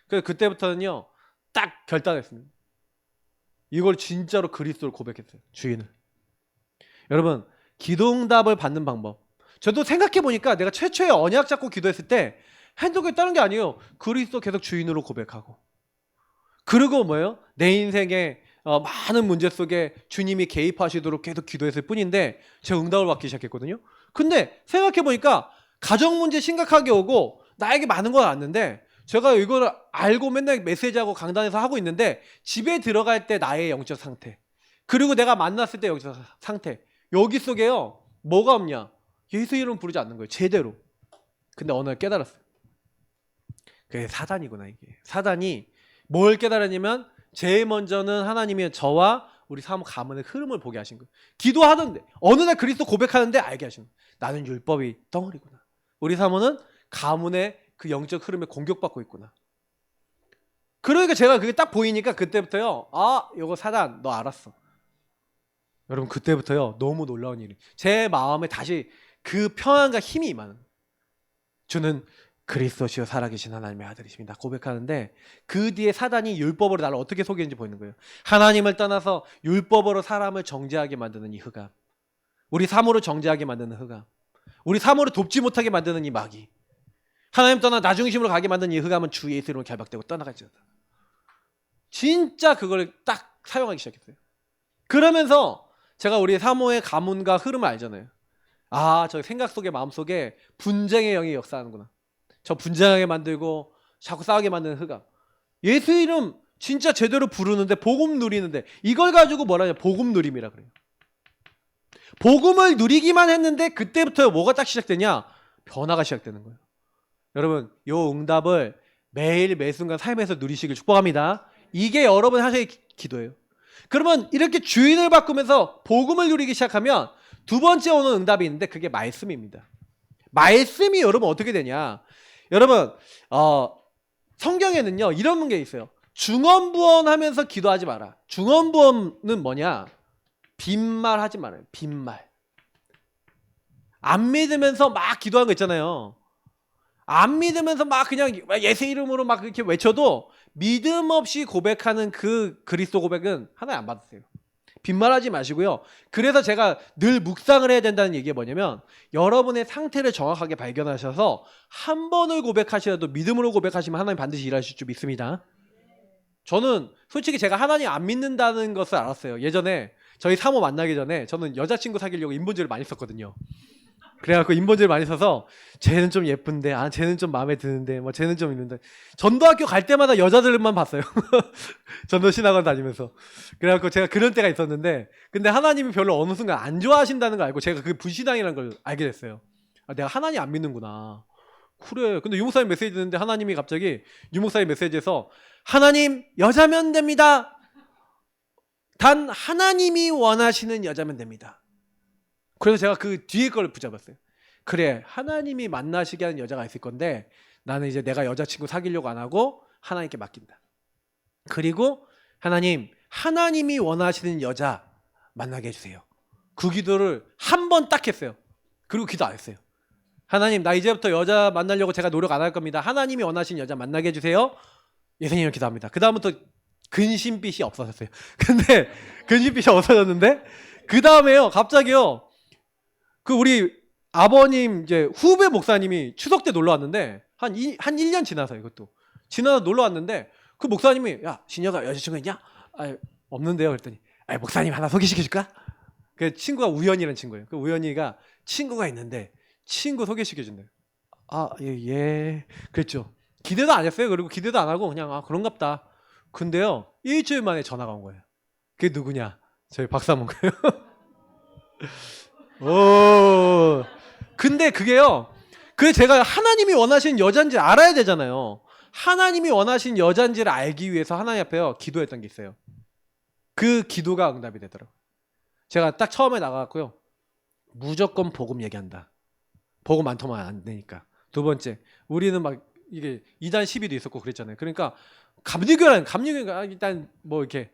그래서 그때부터는요 딱 결단했습니다. 이걸 진짜로 그리스도를 고백했어요. 주인을. 여러분 기도응답을 받는 방법. 저도 생각해보니까 내가 최초의 언약 잡고 기도했을 때 행동했다는 게 아니에요. 그리스도 계속 주인으로 고백하고 그리고 뭐예요? 내 인생에 많은 문제 속에 주님이 개입하시도록 계속 기도했을 뿐인데 제가 응답을 받기 시작했거든요. 근데 생각해보니까 가정 문제 심각하게 오고 나에게 많은 건 아는데 제가 이걸 알고 맨날 메시지하고 강단에서 하고 있는데 집에 들어갈 때 나의 영적 상태 그리고 내가 만났을 때 영적 상태 여기 속에요 뭐가 없냐? 예수 이름 부르지 않는 거예요. 제대로. 근데 어느 날 깨달았어요. 그게 사단이구나 이게. 사단이 뭘 깨달았냐면 제일 먼저는 하나님이 저와 우리 사모 가문의 흐름을 보게 하신 거예요. 기도하던데 어느 날 그리스도 고백하는데 알게 하신 거예요. 나는 율법이 덩어리구나. 우리 사모는 가문의 그 영적 흐름에 공격받고 있구나. 그러니까 제가 그게 딱 보이니까 그때부터요. 아 이거 사단 너 알았어. 여러분 그때부터요 너무 놀라운 일이 제 마음에 다시 그 평안과 힘이 임하는 거예요. 주는 그리스도시요 살아계신 하나님의 아들이십니다 고백하는데 그 뒤에 사단이 율법으로 나를 어떻게 속이는지 보이는 거예요. 하나님을 떠나서 율법으로 사람을 정죄하게 만드는 이 흑암, 우리 사모를 정죄하게 만드는 흑암, 우리 사모를 돕지 못하게 만드는 이 마귀, 하나님 떠나 나 중심으로 가게 만드는 이 흑암은 주 예수 이름으로 결박되고 떠나갈지어다. 진짜 그걸 딱 사용하기 시작했어요. 그러면서 제가 우리 사모의 가문과 흐름을 알잖아요. 아, 저 생각 속에 마음 속에 분쟁의 영이 역사하는구나. 저 분쟁하게 만들고 자꾸 싸우게 만드는 흑암. 예수 이름 진짜 제대로 부르는데 복음 누리는데 이걸 가지고 뭐라 하냐 복음 누림이라 그래요. 복음을 누리기만 했는데 그때부터 뭐가 딱 시작되냐 변화가 시작되는 거예요. 여러분 요 응답을 매일 매순간 삶에서 누리시길 축복합니다. 이게 여러분 하셔야 기도예요. 그러면 이렇게 주인을 바꾸면서 복음을 누리기 시작하면 두 번째 오는 응답이 있는데 그게 말씀입니다. 말씀이 여러분 어떻게 되냐? 여러분 성경에는요 이런 게 있어요. 중언부언하면서 기도하지 마라. 중언부언은 뭐냐? 빈말 하지 말아요. 빈말. 안 믿으면서 막 기도하는 거 있잖아요. 안 믿으면서 막 그냥 예수 이름으로 막 이렇게 외쳐도 믿음 없이 고백하는 그 그리스도 고백은 하나님 안 받으세요. 빈말하지 마시고요. 그래서 제가 늘 묵상을 해야 된다는 얘기가 뭐냐면 여러분의 상태를 정확하게 발견하셔서 한 번을 고백하시라도 믿음으로 고백하시면 하나님 반드시 일하실 줄 믿습니다. 저는 솔직히 제가 하나님 안 믿는다는 것을 알았어요. 예전에 저희 사모 만나기 전에 저는 여자친구 사귀려고 인본지를 많이 썼거든요. 그래갖고 인본지를 많이 써서 쟤는 좀 예쁜데 쟤는 좀 마음에 드는데 뭐 쟤는 좀 있는데 전도학교 갈 때마다 여자들만 봤어요. 전도 신학원 다니면서. 그래갖고 제가 그런 때가 있었는데 근데 하나님이 별로 어느 순간 안 좋아하신다는 걸 알고 제가 그게 불신앙이라는 걸 알게 됐어요. 아, 내가 하나님 안 믿는구나. 그래. 근데 유목사님 메시지 듣는데 하나님이 갑자기 유목사님 메시지에서 하나님 여자면 됩니다. 단 하나님이 원하시는 여자면 됩니다. 그래서 제가 그 뒤에 걸 붙잡았어요. 그래, 하나님이 만나시게 하는 여자가 있을 건데 나는 이제 내가 여자친구 사귀려고 안 하고 하나님께 맡긴다. 그리고 하나님이 원하시는 여자 만나게 해주세요. 그 기도를 한 번 딱 했어요. 그리고 기도 안 했어요. 하나님, 나 이제부터 여자 만나려고 제가 노력 안 할 겁니다. 하나님이 원하시는 여자 만나게 해주세요. 예수님을 기도합니다. 그 다음부터 근심빛이 없어졌어요. 근데 근심빛이 없어졌는데 그 다음에요, 갑자기요, 그 우리 아버님 이제 후배 목사님이 추석 때 놀러 왔는데 한 1년 지나서 이것도 지나서 놀러 왔는데 그 목사님이 야, 신여가 여자친구 있냐? 아, 없는데요. 그랬더니 아, 목사님 하나 소개시켜줄까? 그 친구가 우연이라는 친구예요. 그 우연이가 친구가 있는데 친구 소개시켜준대요. 아, 예. 그랬죠. 기대도 안 했어요. 그리고 기대도 안 하고 그냥 아, 그런갑다. 근데요, 일주일 만에 전화가 온 거예요. 그게 누구냐? 저희 박사모 거예요. 오. 근데 그게요, 그 제가 하나님이 원하시는 여잔지 알아야 되잖아요. 하나님이 원하시는 여잔지를 알기 위해서 하나님 앞에요 기도했던 게 있어요. 그 기도가 응답이 되더라고요. 제가 딱 처음에 나가고요, 무조건 복음 얘기한다. 복음 안 통하면 안 되니까. 두 번째, 우리는 막 이게 2단 12도 있었고 그랬잖아요. 그러니까 감리교는 일단 뭐 이렇게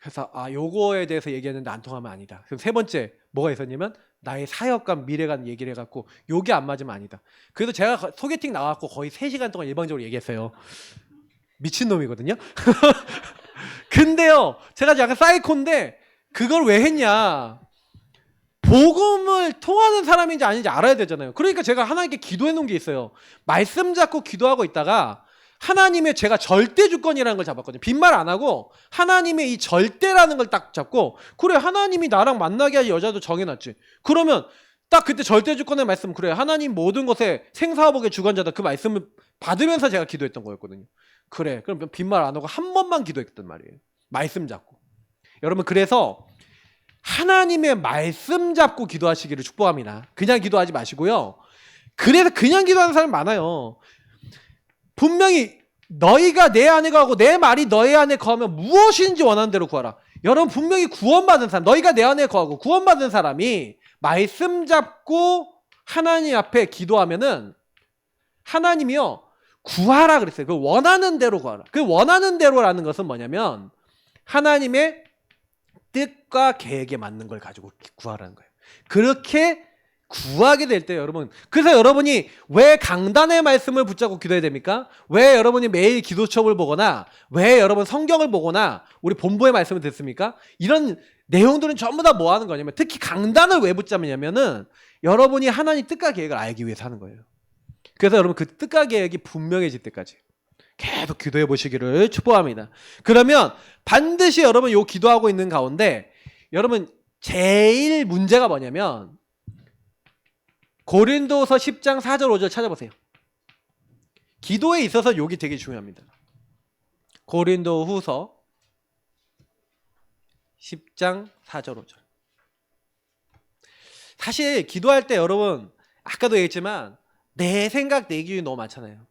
해서 아, 요거에 대해서 얘기했는데 안 통하면 아니다. 그럼 세 번째 뭐가 있었냐면 나의 사역과 미래관 얘기를 해갖고 요게 안 맞으면 아니다. 그래서 제가 소개팅 나왔고 거의 3시간 동안 일방적으로 얘기했어요. 미친놈이거든요. 근데요, 제가 약간 사이코인데 그걸 왜 했냐, 복음을 통하는 사람인지 아닌지 알아야 되잖아요. 그러니까 제가 하나님께 기도해 놓은 게 있어요. 말씀 잡고 기도하고 있다가 하나님의 제가 절대 주권이라는 걸 잡았거든요. 빈말 안 하고 하나님의 이 절대라는 걸 딱 잡고, 그래, 하나님이 나랑 만나게 할 여자도 정해놨지. 그러면 딱 그때 절대 주권의 말씀, 그래, 하나님 모든 것에 생사화복의 주관자다, 그 말씀을 받으면서 제가 기도했던 거였거든요. 그래, 그럼 빈말 안 하고 한 번만 기도했단 말이에요. 말씀 잡고. 여러분, 그래서 하나님의 말씀 잡고 기도하시기를 축복합니다. 그냥 기도하지 마시고요. 그래서 그냥 기도하는 사람이 많아요. 분명히 너희가 내 안에 거하고 내 말이 너희 안에 거하면 무엇인지 원하는 대로 구하라. 여러분, 분명히 구원받은 사람, 너희가 내 안에 거하고 구원받은 사람이 말씀 잡고 하나님 앞에 기도하면은 하나님이요, 구하라 그랬어요. 그 원하는 대로 구하라. 그 원하는 대로라는 것은 뭐냐면 하나님의 뜻과 계획에 맞는 걸 가지고 구하라는 거예요. 그렇게 구하게 될 때 여러분, 그래서 여러분이 왜 강단의 말씀을 붙잡고 기도해야 됩니까? 왜 여러분이 매일 기도첩을 보거나 왜 여러분 성경을 보거나 우리 본부의 말씀을 듣습니까? 이런 내용들은 전부 다 뭐 하는 거냐면, 특히 강단을 왜 붙잡느냐면은 여러분이 하나님 뜻과 계획을 알기 위해서 하는 거예요. 그래서 여러분 그 뜻과 계획이 분명해질 때까지 계속 기도해 보시기를 축복합니다. 그러면 반드시 여러분 요 기도하고 있는 가운데 여러분 제일 문제가 뭐냐면 고린도서 10장 4절 5절 찾아보세요. 기도에 있어서 요게 되게 중요합니다. 고린도후서 10장 4절 5절. 사실 기도할 때 여러분 아까도 얘기했지만 내 생각 내 기준이 너무 많잖아요.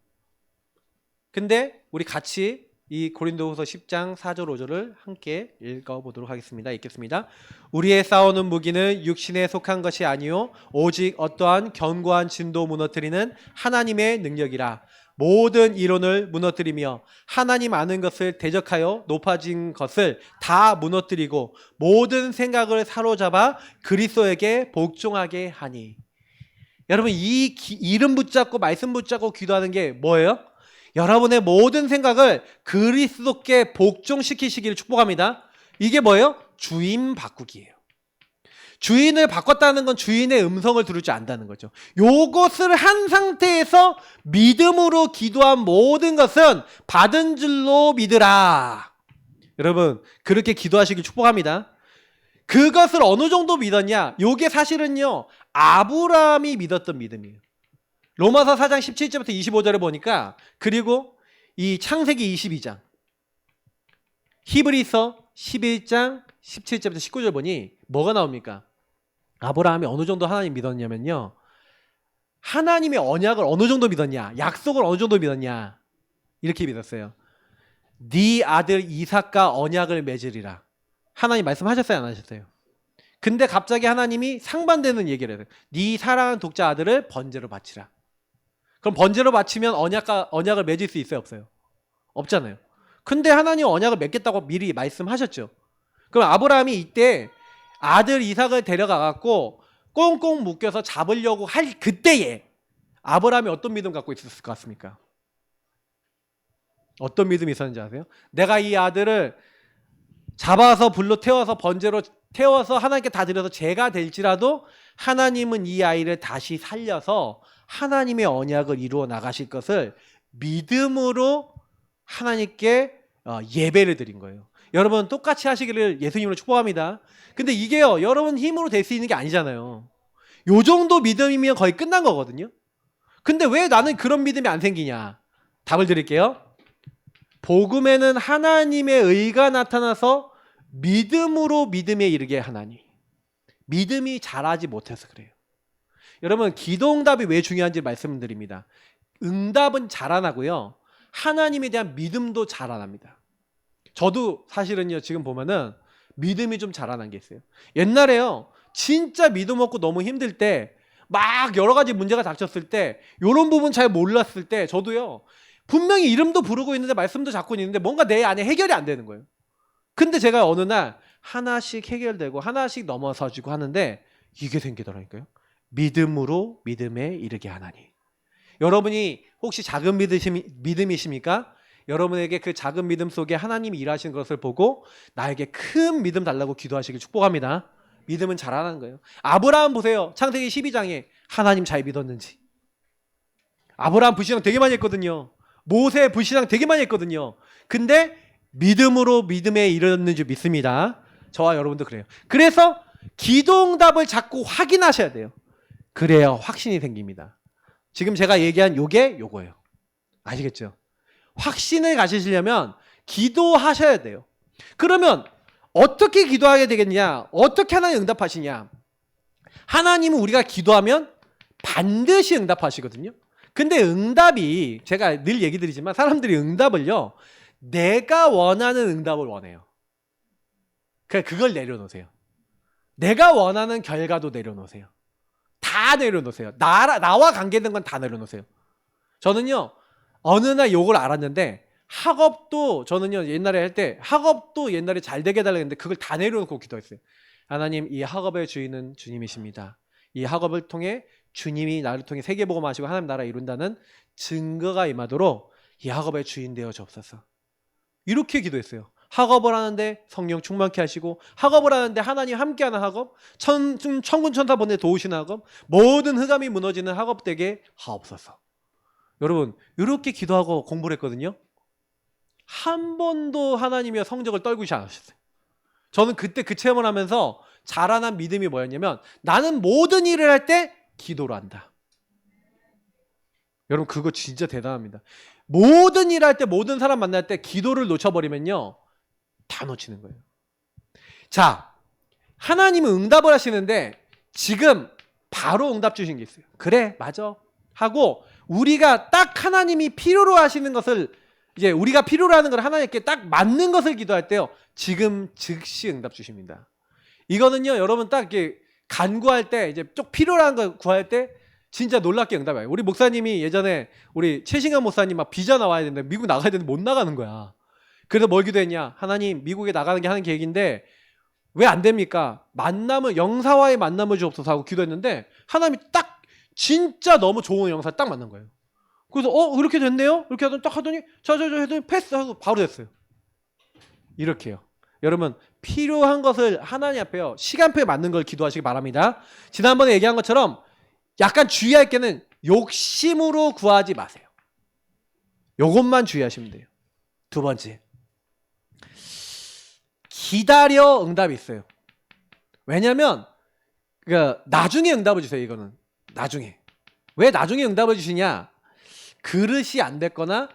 근데 우리 같이 이 고린도후서 10장 4절 5절을 함께 읽어보도록 하겠습니다. 읽겠습니다. 우리의 싸우는 무기는 육신에 속한 것이 아니요 오직 어떠한 견고한 진도 무너뜨리는 하나님의 능력이라. 모든 이론을 무너뜨리며 하나님 아는 것을 대적하여 높아진 것을 다 무너뜨리고 모든 생각을 사로잡아 그리스도에게 복종하게 하니. 여러분, 이 이름 붙잡고 말씀 붙잡고 기도하는 게 뭐예요? 여러분의 모든 생각을 그리스도께 복종시키시기를 축복합니다. 이게 뭐예요? 주인 바꾸기예요. 주인을 바꿨다는 건 주인의 음성을 들을 줄 안다는 거죠. 요것을 한 상태에서 믿음으로 기도한 모든 것은 받은 줄로 믿으라. 여러분, 그렇게 기도하시길 축복합니다. 그것을 어느 정도 믿었냐? 요게 사실은요, 아브라함이 믿었던 믿음이에요. 로마서 4장 17절부터 25절에 보니까, 그리고 이 창세기 22장, 히브리서 11장 17절부터 19절 보니 뭐가 나옵니까? 아브라함이 어느 정도 하나님 믿었냐면요, 하나님의 언약을 어느 정도 믿었냐? 약속을 어느 정도 믿었냐? 이렇게 믿었어요. 네 아들 이삭과 언약을 맺으리라. 하나님 말씀하셨어요, 안 하셨어요? 근데 갑자기 하나님이 상반되는 얘기를 해요. 네 사랑하는 독자 아들을 번제로 바치라. 그럼 번제로 바치면 언약을 맺을 수 있어요, 없어요? 없잖아요. 근데 하나님 언약을 맺겠다고 미리 말씀하셨죠. 그럼 아브라함이 이때 아들 이삭을 데려가 갖고 꽁꽁 묶여서 잡으려고 할 그때에 아브라함이 어떤 믿음 갖고 있었을 것 같습니까? 어떤 믿음이 있었는지 아세요? 내가 이 아들을 잡아서 불로 태워서 번제로 태워서 하나님께 다 드려서 죄가 될지라도 하나님은 이 아이를 다시 살려서 하나님의 언약을 이루어 나가실 것을 믿음으로 하나님께 예배를 드린 거예요. 여러분 똑같이 하시기를 예수님으로 축복합니다. 근데 이게요, 여러분 힘으로 될 수 있는 게 아니잖아요. 요 정도 믿음이면 거의 끝난 거거든요. 근데 왜 나는 그런 믿음이 안 생기냐? 답을 드릴게요. 복음에는 하나님의 의가 나타나서 믿음으로 믿음에 이르게 하나니, 믿음이 자라지 못해서 그래요. 여러분 기도응답이 왜 중요한지 말씀드립니다. 응답은 자라나고요, 하나님에 대한 믿음도 자라납니다. 저도 사실은요 지금 보면은 믿음이 좀 자라난 게 있어요. 옛날에요 진짜 믿음 없고 너무 힘들 때, 막 여러 가지 문제가 닥쳤을 때, 이런 부분 잘 몰랐을 때 저도요 분명히 이름도 부르고 있는데 말씀도 잡고 있는데 뭔가 내 안에 해결이 안 되는 거예요. 근데 제가 어느 날 하나씩 해결되고 하나씩 넘어서지고 하는데 이게 생기더라니까요. 믿음으로 믿음에 이르게 하나니. 여러분이 혹시 작은 믿음이십니까? 여러분에게 그 작은 믿음 속에 하나님이 일하시는 것을 보고 나에게 큰 믿음 달라고 기도하시길 축복합니다. 믿음은 자라나는 거예요. 아브라함 보세요. 창세기 12장에 하나님 잘 믿었는지. 아브라함 불신앙 되게 많이 했거든요. 모세 불신앙 되게 많이 했거든요. 근데 믿음으로 믿음에 이르는 줄 믿습니다. 저와 여러분도 그래요. 그래서 기도응답을 자꾸 확인하셔야 돼요. 그래야 확신이 생깁니다. 지금 제가 얘기한 요게 요거예요. 아시겠죠? 확신을 가지시려면 기도하셔야 돼요. 그러면 어떻게 기도하게 되겠냐? 어떻게 하나님 응답하시냐? 하나님은 우리가 기도하면 반드시 응답하시거든요. 근데 응답이, 제가 늘 얘기 드리지만 사람들이 응답을요 내가 원하는 응답을 원해요. 그걸 내려놓으세요. 내가 원하는 결과도 내려놓으세요. 다 내려놓으세요. 나와 관계된 건 다 내려놓으세요. 저는요 어느 날 요걸 알았는데, 학업도 저는요 옛날에 할 때 학업도 옛날에 잘 되게 해달라고 했는데 그걸 다 내려놓고 기도했어요. 하나님, 이 학업의 주인은 주님이십니다. 이 학업을 통해 주님이 나를 통해 세계복음 하시고 하나님 나라 이룬다는 증거가 임하도록 이 학업의 주인 되어 주옵소서. 이렇게 기도했어요. 학업을 하는데 성령 충만케 하시고, 학업을 하는데 하나님 함께하는 학업, 천군 천사 보내 도우시는 학업, 모든 흑암이 무너지는 학업 되게 하옵소서. 여러분 이렇게 기도하고 공부를 했거든요. 한 번도 하나님의 성적을 떨구지 않으셨어요. 저는 그때 그 체험을 하면서 자라난 믿음이 뭐였냐면, 나는 모든 일을 할 때 기도로 한다. 여러분 그거 진짜 대단합니다. 모든 일 할 때, 모든 사람 만날 때 기도를 놓쳐버리면요 다 놓치는 거예요. 자, 하나님은 응답을 하시는데 지금 바로 응답 주신 게 있어요. 그래 맞아 하고, 우리가 딱 하나님이 필요로 하시는 것을, 이제 우리가 필요로 하는 걸 하나님께 딱 맞는 것을 기도할 때요 지금 즉시 응답 주십니다. 이거는요 여러분 딱 이렇게 간구할 때, 이제 쪽 필요로 하는 거 구할 때 진짜 놀랍게 응답해요. 우리 목사님이 예전에 우리 최신강 목사님 막 비자 나와야 되는데 미국 나가야 되는데 못 나가는 거야. 그래서 뭘 기도했냐? 하나님, 미국에 나가는 게 하는 계획인데 왜 안 됩니까? 영사와의 만남을 주옵소서 하고 기도했는데 하나님이 딱 진짜 너무 좋은 영사 딱 만난 거예요. 그래서 그렇게 됐네요? 이렇게 하더니 딱 하더니 저 했더니 패스하고 바로 됐어요. 이렇게요. 여러분 필요한 것을 하나님 앞에요 시간표에 맞는 걸 기도하시기 바랍니다. 지난번에 얘기한 것처럼 약간 주의할 게는 욕심으로 구하지 마세요. 요것만 주의하시면 돼요. 두 번째, 기다려 응답이 있어요. 왜냐면 나중에 응답을 주세요. 이거는 나중에. 왜 나중에 응답을 주시냐? 그릇이 안 됐거나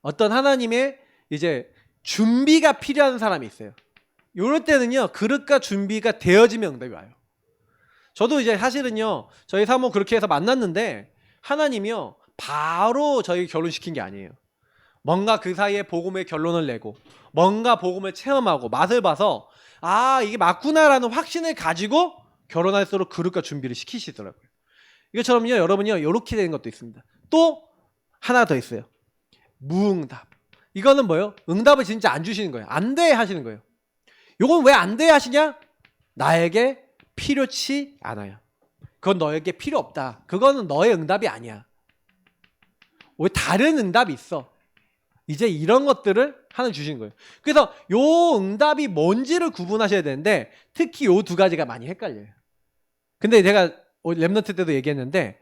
어떤 하나님의 이제 준비가 필요한 사람이 있어요. 이럴 때는요 그릇과 준비가 되어지면 응답이 와요. 저도 이제 사실은요, 저희 사모 그렇게 해서 만났는데 하나님이요 바로 저희 결혼시킨 게 아니에요. 뭔가 그 사이에 복음의 결론을 내고 뭔가 복음을 체험하고 맛을 봐서 아 이게 맞구나라는 확신을 가지고 결혼할수록 그릇과 준비를 시키시더라고요. 이것처럼요 여러분요 이렇게 되는 것도 있습니다. 또 하나 더 있어요. 무응답. 이거는 뭐예요? 응답을 진짜 안 주시는 거예요. 안 돼 하시는 거예요. 이건 왜 안 돼 하시냐? 나에게 필요치 않아요. 그건 너에게 필요 없다. 그거는 너의 응답이 아니야. 왜 다른 응답이 있어. 이제 이런 것들을 하나 주시는 거예요. 그래서 요 응답이 뭔지를 구분하셔야 되는데 특히 요 두 가지가 많이 헷갈려요. 근데 제가 랩넌트 때도 얘기했는데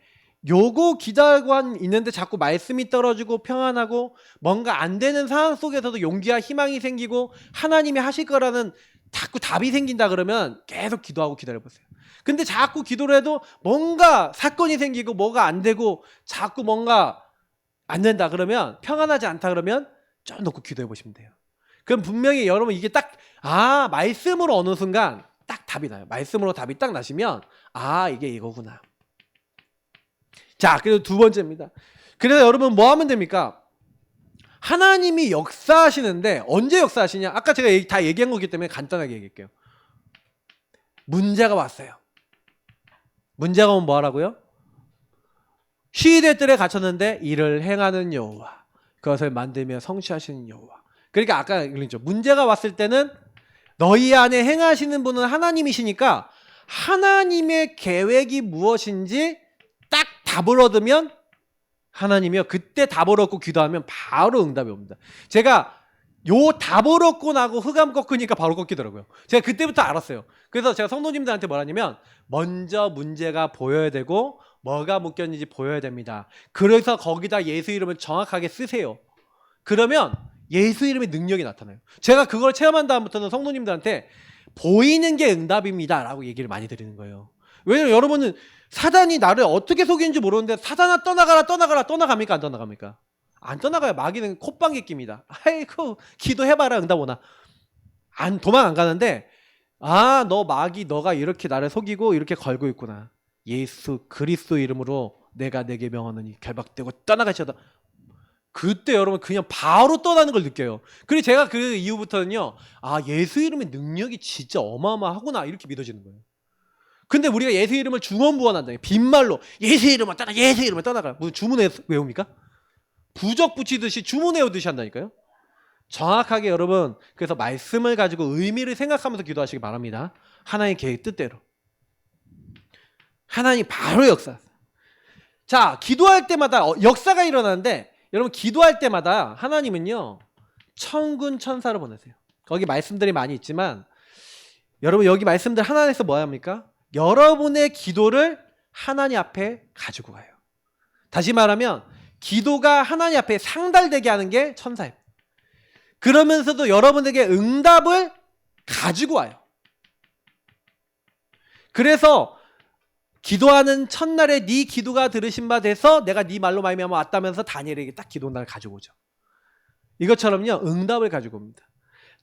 요거 기다리고 있는데 자꾸 말씀이 떨어지고 평안하고 뭔가 안 되는 상황 속에서도 용기와 희망이 생기고 하나님이 하실 거라는 자꾸 답이 생긴다 그러면 계속 기도하고 기다려보세요. 근데 자꾸 기도를 해도 뭔가 사건이 생기고 뭐가 안 되고 자꾸 뭔가 안 된다 그러면 평안하지 않다 그러면 좀 놓고 기도해 보시면 돼요. 그럼 분명히 여러분 이게 딱 말씀으로 어느 순간 딱 답이 나요. 말씀으로 답이 딱 나시면 이게 이거구나. 자, 그리고 두 번째입니다. 그래서 여러분 뭐 하면 됩니까? 하나님이 역사하시는데 언제 역사하시냐? 아까 제가 다 얘기한 거기 때문에 간단하게 얘기할게요. 문제가 왔어요. 문제가 오면 뭐 하라고요? 시대 뜰에 갇혔는데 이를 행하는 여호와 그것을 만들며 성취하시는 여호와. 그러니까 아까 그랬죠. 문제가 왔을 때는 너희 안에 행하시는 분은 하나님이시니까 하나님의 계획이 무엇인지 딱 답을 얻으면 하나님이요 그때 답을 얻고 기도하면 바로 응답이 옵니다. 제가 요 답을 얻고 나고 흑암 꺾으니까 바로 꺾이더라고요. 제가 그때부터 알았어요. 그래서 제가 성도님들한테 뭐라냐면 먼저 문제가 보여야 되고 뭐가 묶였는지 보여야 됩니다. 그래서 거기다 예수 이름을 정확하게 쓰세요. 그러면 예수 이름의 능력이 나타나요. 제가 그걸 체험한 다음부터는 성도님들한테 보이는 게 응답입니다 라고 얘기를 많이 드리는 거예요. 왜냐면 여러분은 사단이 나를 어떻게 속이는지 모르는데 사단아 떠나갑니까 안 떠나갑니까? 안 떠나가요. 마귀는 콧방귀 낍니다. 아이고 기도해봐라 응답 오나. 도망 안 가는데 너 마귀 너가 이렇게 나를 속이고 이렇게 걸고 있구나. 예수 그리스도 이름으로 내가 내게 명하노니 결박되고 떠나가시다. 그때 여러분 그냥 바로 떠나는 걸 느껴요. 그리고 제가 그 이후부터는요 예수 이름의 능력이 진짜 어마어마하구나 이렇게 믿어지는 거예요. 근데 우리가 예수 이름을 중언부언한다. 빈말로 예수 이름을 떠나 예수 이름을 떠나가. 무슨 주문에 외웁니까? 부적 붙이듯이 주문해 오듯이 한다니까요. 정확하게 여러분 그래서 말씀을 가지고 의미를 생각하면서 기도하시기 바랍니다. 하나님의 계획 뜻대로. 하나님 바로 역사. 자 기도할 때마다 역사가 일어나는데 여러분 기도할 때마다 하나님은요 천군 천사를 보내세요. 거기 말씀들이 많이 있지만 여러분 여기 말씀들 하나님께서 뭐 합니까? 여러분의 기도를 하나님 앞에 가지고 가요. 다시 말하면 기도가 하나님 앞에 상달되게 하는 게 천사예요. 그러면서도 여러분에게 응답을 가지고 와요. 그래서 기도하는 첫날에 네 기도가 들으신 바 돼서 내가 네 말로 말미암아 왔다면서 다니엘에게 딱 기도원단을 가지고 오죠. 이것처럼요 응답을 가지고 옵니다.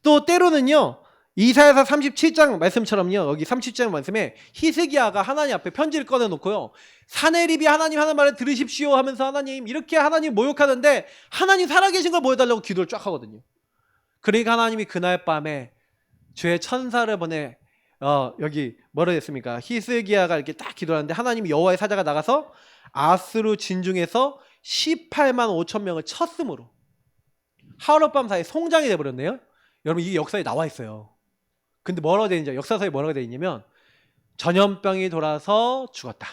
또 때로는요 이사야서 37장 말씀처럼요 여기 37장 말씀에 히스기야가 하나님 앞에 편지를 꺼내놓고요 사네립이 하나님 하는 말을 들으십시오 하면서 하나님 이렇게 하나님 모욕하는데 하나님 살아계신 걸 보여달라고 기도를 쫙 하거든요. 그러니까 하나님이 그날 밤에 주의 천사를 보내 여기 뭐라 했습니까? 히스기야가 이렇게 딱 기도하는데 하나님이 여호와의 사자가 나가서 아수르 진중에서 18만 5천 명을 쳤으므로 하룻밤 사이에 송장이 돼버렸네요. 여러분 이게 역사에 나와 있어요. 근데 뭐라고 되어 있는지 역사서에 뭐라고 되어 있냐면 전염병이 돌아서 죽었다.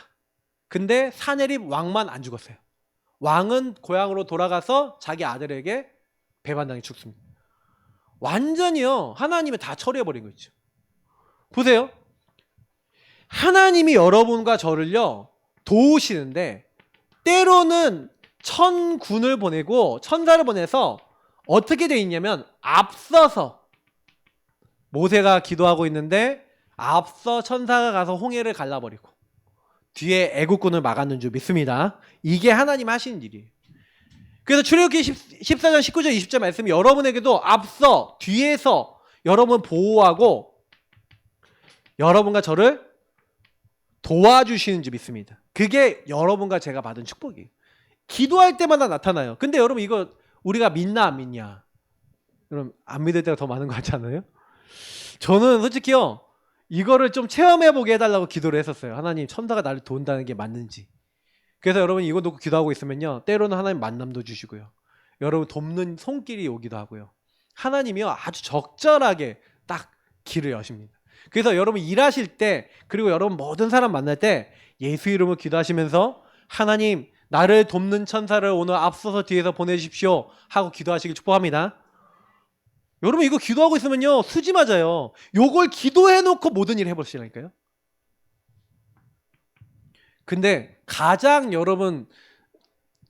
근데 사네립 왕만 안 죽었어요. 왕은 고향으로 돌아가서 자기 아들에게 배반당해 죽습니다. 완전히요 하나님이 다 처리해버린 거 있죠. 보세요. 하나님이 여러분과 저를요 도우시는데 때로는 천군을 보내고 천사를 보내서 어떻게 돼 있냐면 앞서서 모세가 기도하고 있는데 앞서 천사가 가서 홍해를 갈라버리고 뒤에 애국군을 막았는 줄 믿습니다. 이게 하나님 하시는 일이에요. 그래서 출애굽기 14장 19절 20절 말씀이 여러분에게도 앞서 뒤에서 여러분 보호하고 여러분과 저를 도와주시는 줄 믿습니다. 그게 여러분과 제가 받은 축복이에요. 기도할 때마다 나타나요. 근데 여러분 이거 우리가 믿나 안 믿냐? 여러분 안 믿을 때가 더 많은 거 같지 않아요? 저는 솔직히요 이거를 좀 체험해보게 해달라고 기도를 했었어요. 하나님 천사가 나를 도운다는 게 맞는지. 그래서 여러분 이거 놓고 기도하고 있으면요 때로는 하나님 만남도 주시고요. 여러분 돕는 손길이 오기도 하고요. 하나님이요 아주 적절하게 딱 길을 여십니다. 그래서 여러분 일하실 때 그리고 여러분 모든 사람 만날 때 예수 이름으로 기도하시면서 하나님 나를 돕는 천사를 오늘 앞서서 뒤에서 보내주십시오 하고 기도하시길 축복합니다. 여러분 이거 기도하고 있으면요 수지 맞아요. 요걸 기도해놓고 모든 일 해보시라니까요. 근데 가장 여러분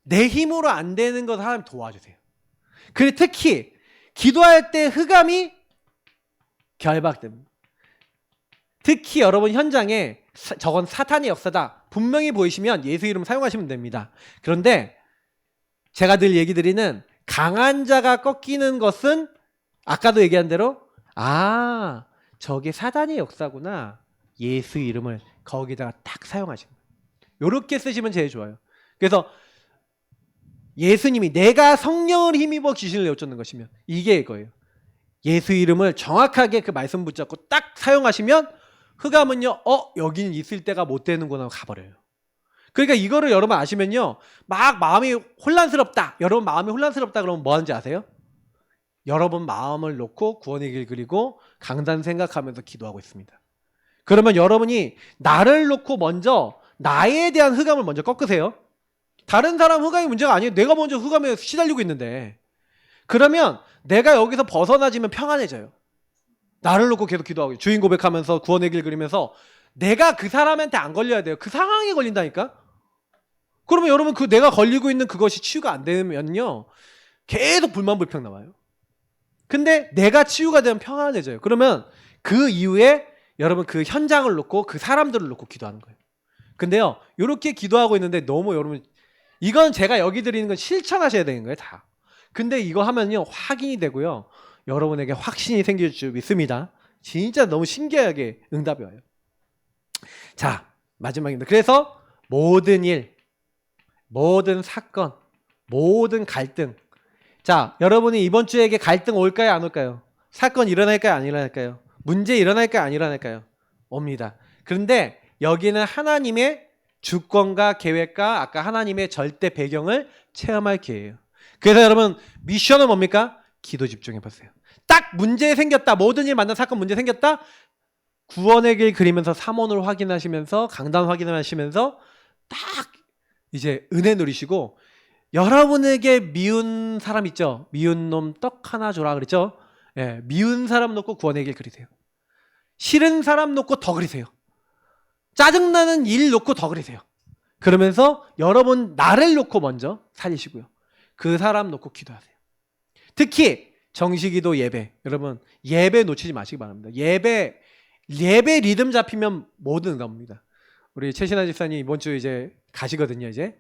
내 힘으로 안 되는 것 하나님 도와주세요. 그리고 특히 기도할 때 흑암이 결박됩니다. 특히 여러분 현장에 저건 사탄의 역사다 분명히 보이시면 예수 이름 사용하시면 됩니다. 그런데 제가 늘 얘기 드리는 강한 자가 꺾이는 것은 아까도 얘기한 대로 저게 사단의 역사구나. 예수 이름을 거기다가 딱 사용하시는 거예요. 이렇게 쓰시면 제일 좋아요. 그래서 예수님이 내가 성령을 힘입어 귀신을 내어쫓는 것이면 이게 이거예요. 예수 이름을 정확하게 그 말씀 붙잡고 딱 사용하시면 흑암은요 여기는 있을 때가 못 되는구나 하고 가버려요. 그러니까 이거를 여러분 아시면요 막 마음이 혼란스럽다. 여러분 마음이 혼란스럽다 그러면 뭐 하는지 아세요? 여러분 마음을 놓고 구원의 길 그리고 강단 생각하면서 기도하고 있습니다. 그러면 여러분이 나를 놓고 먼저 나에 대한 흑암을 먼저 꺾으세요. 다른 사람 흑암이 문제가 아니에요. 내가 먼저 흑암에 시달리고 있는데. 그러면 내가 여기서 벗어나지면 평안해져요. 나를 놓고 계속 기도하고 주인 고백하면서 구원의 길 그리면서 내가 그 사람한테 안 걸려야 돼요. 그 상황에 걸린다니까. 그러면 여러분 그 내가 걸리고 있는 그것이 치유가 안 되면요 계속 불만 불평 나와요. 근데 내가 치유가 되면 평안해져요. 그러면 그 이후에 여러분 그 현장을 놓고 그 사람들을 놓고 기도하는 거예요. 근데요 이렇게 기도하고 있는데 너무 여러분 이건 제가 여기 드리는 건 실천하셔야 되는 거예요 다. 근데 이거 하면요 확인이 되고요 여러분에게 확신이 생길 줄 믿습니다. 진짜 너무 신기하게 응답이 와요. 자 마지막입니다. 그래서 모든 일, 모든 사건, 모든 갈등. 자 여러분이 이번 주에게 갈등 올까요 안 올까요? 사건 일어날까요 안 일어날까요? 문제 일어날까요 안 일어날까요? 옵니다. 그런데 여기는 하나님의 주권과 계획과 아까 하나님의 절대 배경을 체험할 기회예요. 그래서 여러분 미션은 뭡니까? 기도 집중해 보세요. 딱 문제 생겼다. 모든 일 만난 사건 문제 생겼다. 구원의 길 그리면서 삼원을 확인하시면서 강단 확인하시면서 딱 이제 은혜 누리시고 여러분에게 미운 사람 있죠? 미운 놈 떡 하나 줘라 그랬죠? 예, 미운 사람 놓고 구원의 길 그리세요. 싫은 사람 놓고 더 그리세요. 짜증나는 일 놓고 더 그리세요. 그러면서 여러분 나를 놓고 먼저 살리시고요. 그 사람 놓고 기도하세요. 특히 정시기도 예배. 여러분 예배 놓치지 마시기 바랍니다. 예배 리듬 잡히면 뭐든 응답입니다. 우리 최신아 집사님 이번 주 이제 가시거든요 이제.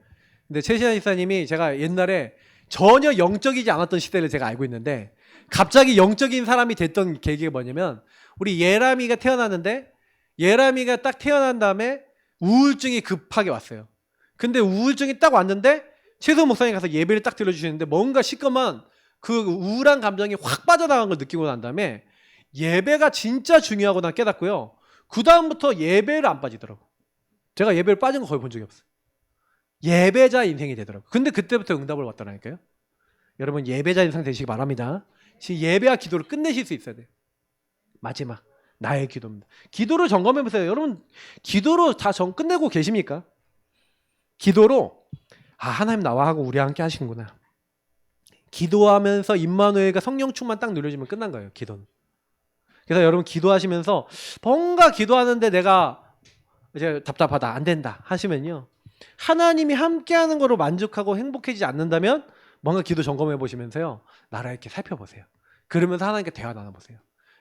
근데 최신아 집사님이 제가 옛날에 전혀 영적이지 않았던 시대를 제가 알고 있는데 갑자기 영적인 사람이 됐던 계기가 뭐냐면 우리 예람이가 태어났는데 예람이가 딱 태어난 다음에 우울증이 급하게 왔어요. 근데 우울증이 딱 왔는데 최소 목사님 가서 예배를 딱 들려주시는데 뭔가 시커먼 그 우울한 감정이 확 빠져나간 걸 느끼고 난 다음에 예배가 진짜 중요하구나 깨닫고요. 그 다음부터 예배를 안 빠지더라고. 제가 예배를 빠진 거 거의 본 적이 없어요. 예배자 인생이 되더라고요. 근데 그때부터 응답을 받더라니까요. 여러분 예배자 인생 되시기 바랍니다. 예배와 기도를 끝내실 수 있어야 돼요. 마지막 나의 기도입니다. 기도를 점검해 보세요. 여러분 기도로 다 끝내고 계십니까? 기도로 하나님 나와 하고 우리와 함께 하시는구나. 기도하면서 임마누엘과 성령 충만 딱 누려지면 끝난 거예요. 기도는. 그래서 여러분 기도하시면서 뭔가 기도하는데 내가 이제 답답하다 안 된다 하시면요. 하나님이 함께하는 거로 만족하고 행복해지지 않는다면 뭔가 기도 점검해 보시면서요. 나를 이렇게 살펴보세요. 그러면서 하나님께 대화 나눠보세요.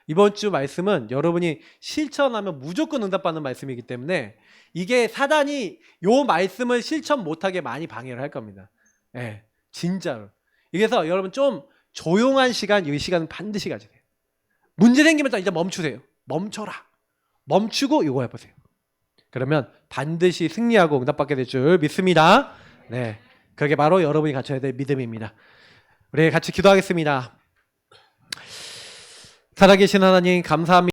이번 주 말씀은 여러분이 실천하면 무조건 응답받는 말씀이기 때문에 이게 사단이 요 말씀을 실천 못하게 많이 방해를 할 겁니다. 예, 진짜로. 그래서 여러분 좀 조용한 시간, 이 시간은 반드시 가지세요. 문제 생기면 이제 멈추세요. 멈춰라. 멈추고 이거 해보세요. 그러면 반드시 승리하고 응답받게 될 줄 믿습니다. 네, 그게 바로 여러분이 갖춰야 될 믿음입니다. 우리 같이 기도하겠습니다. 살아계신 하나님 감사합니다.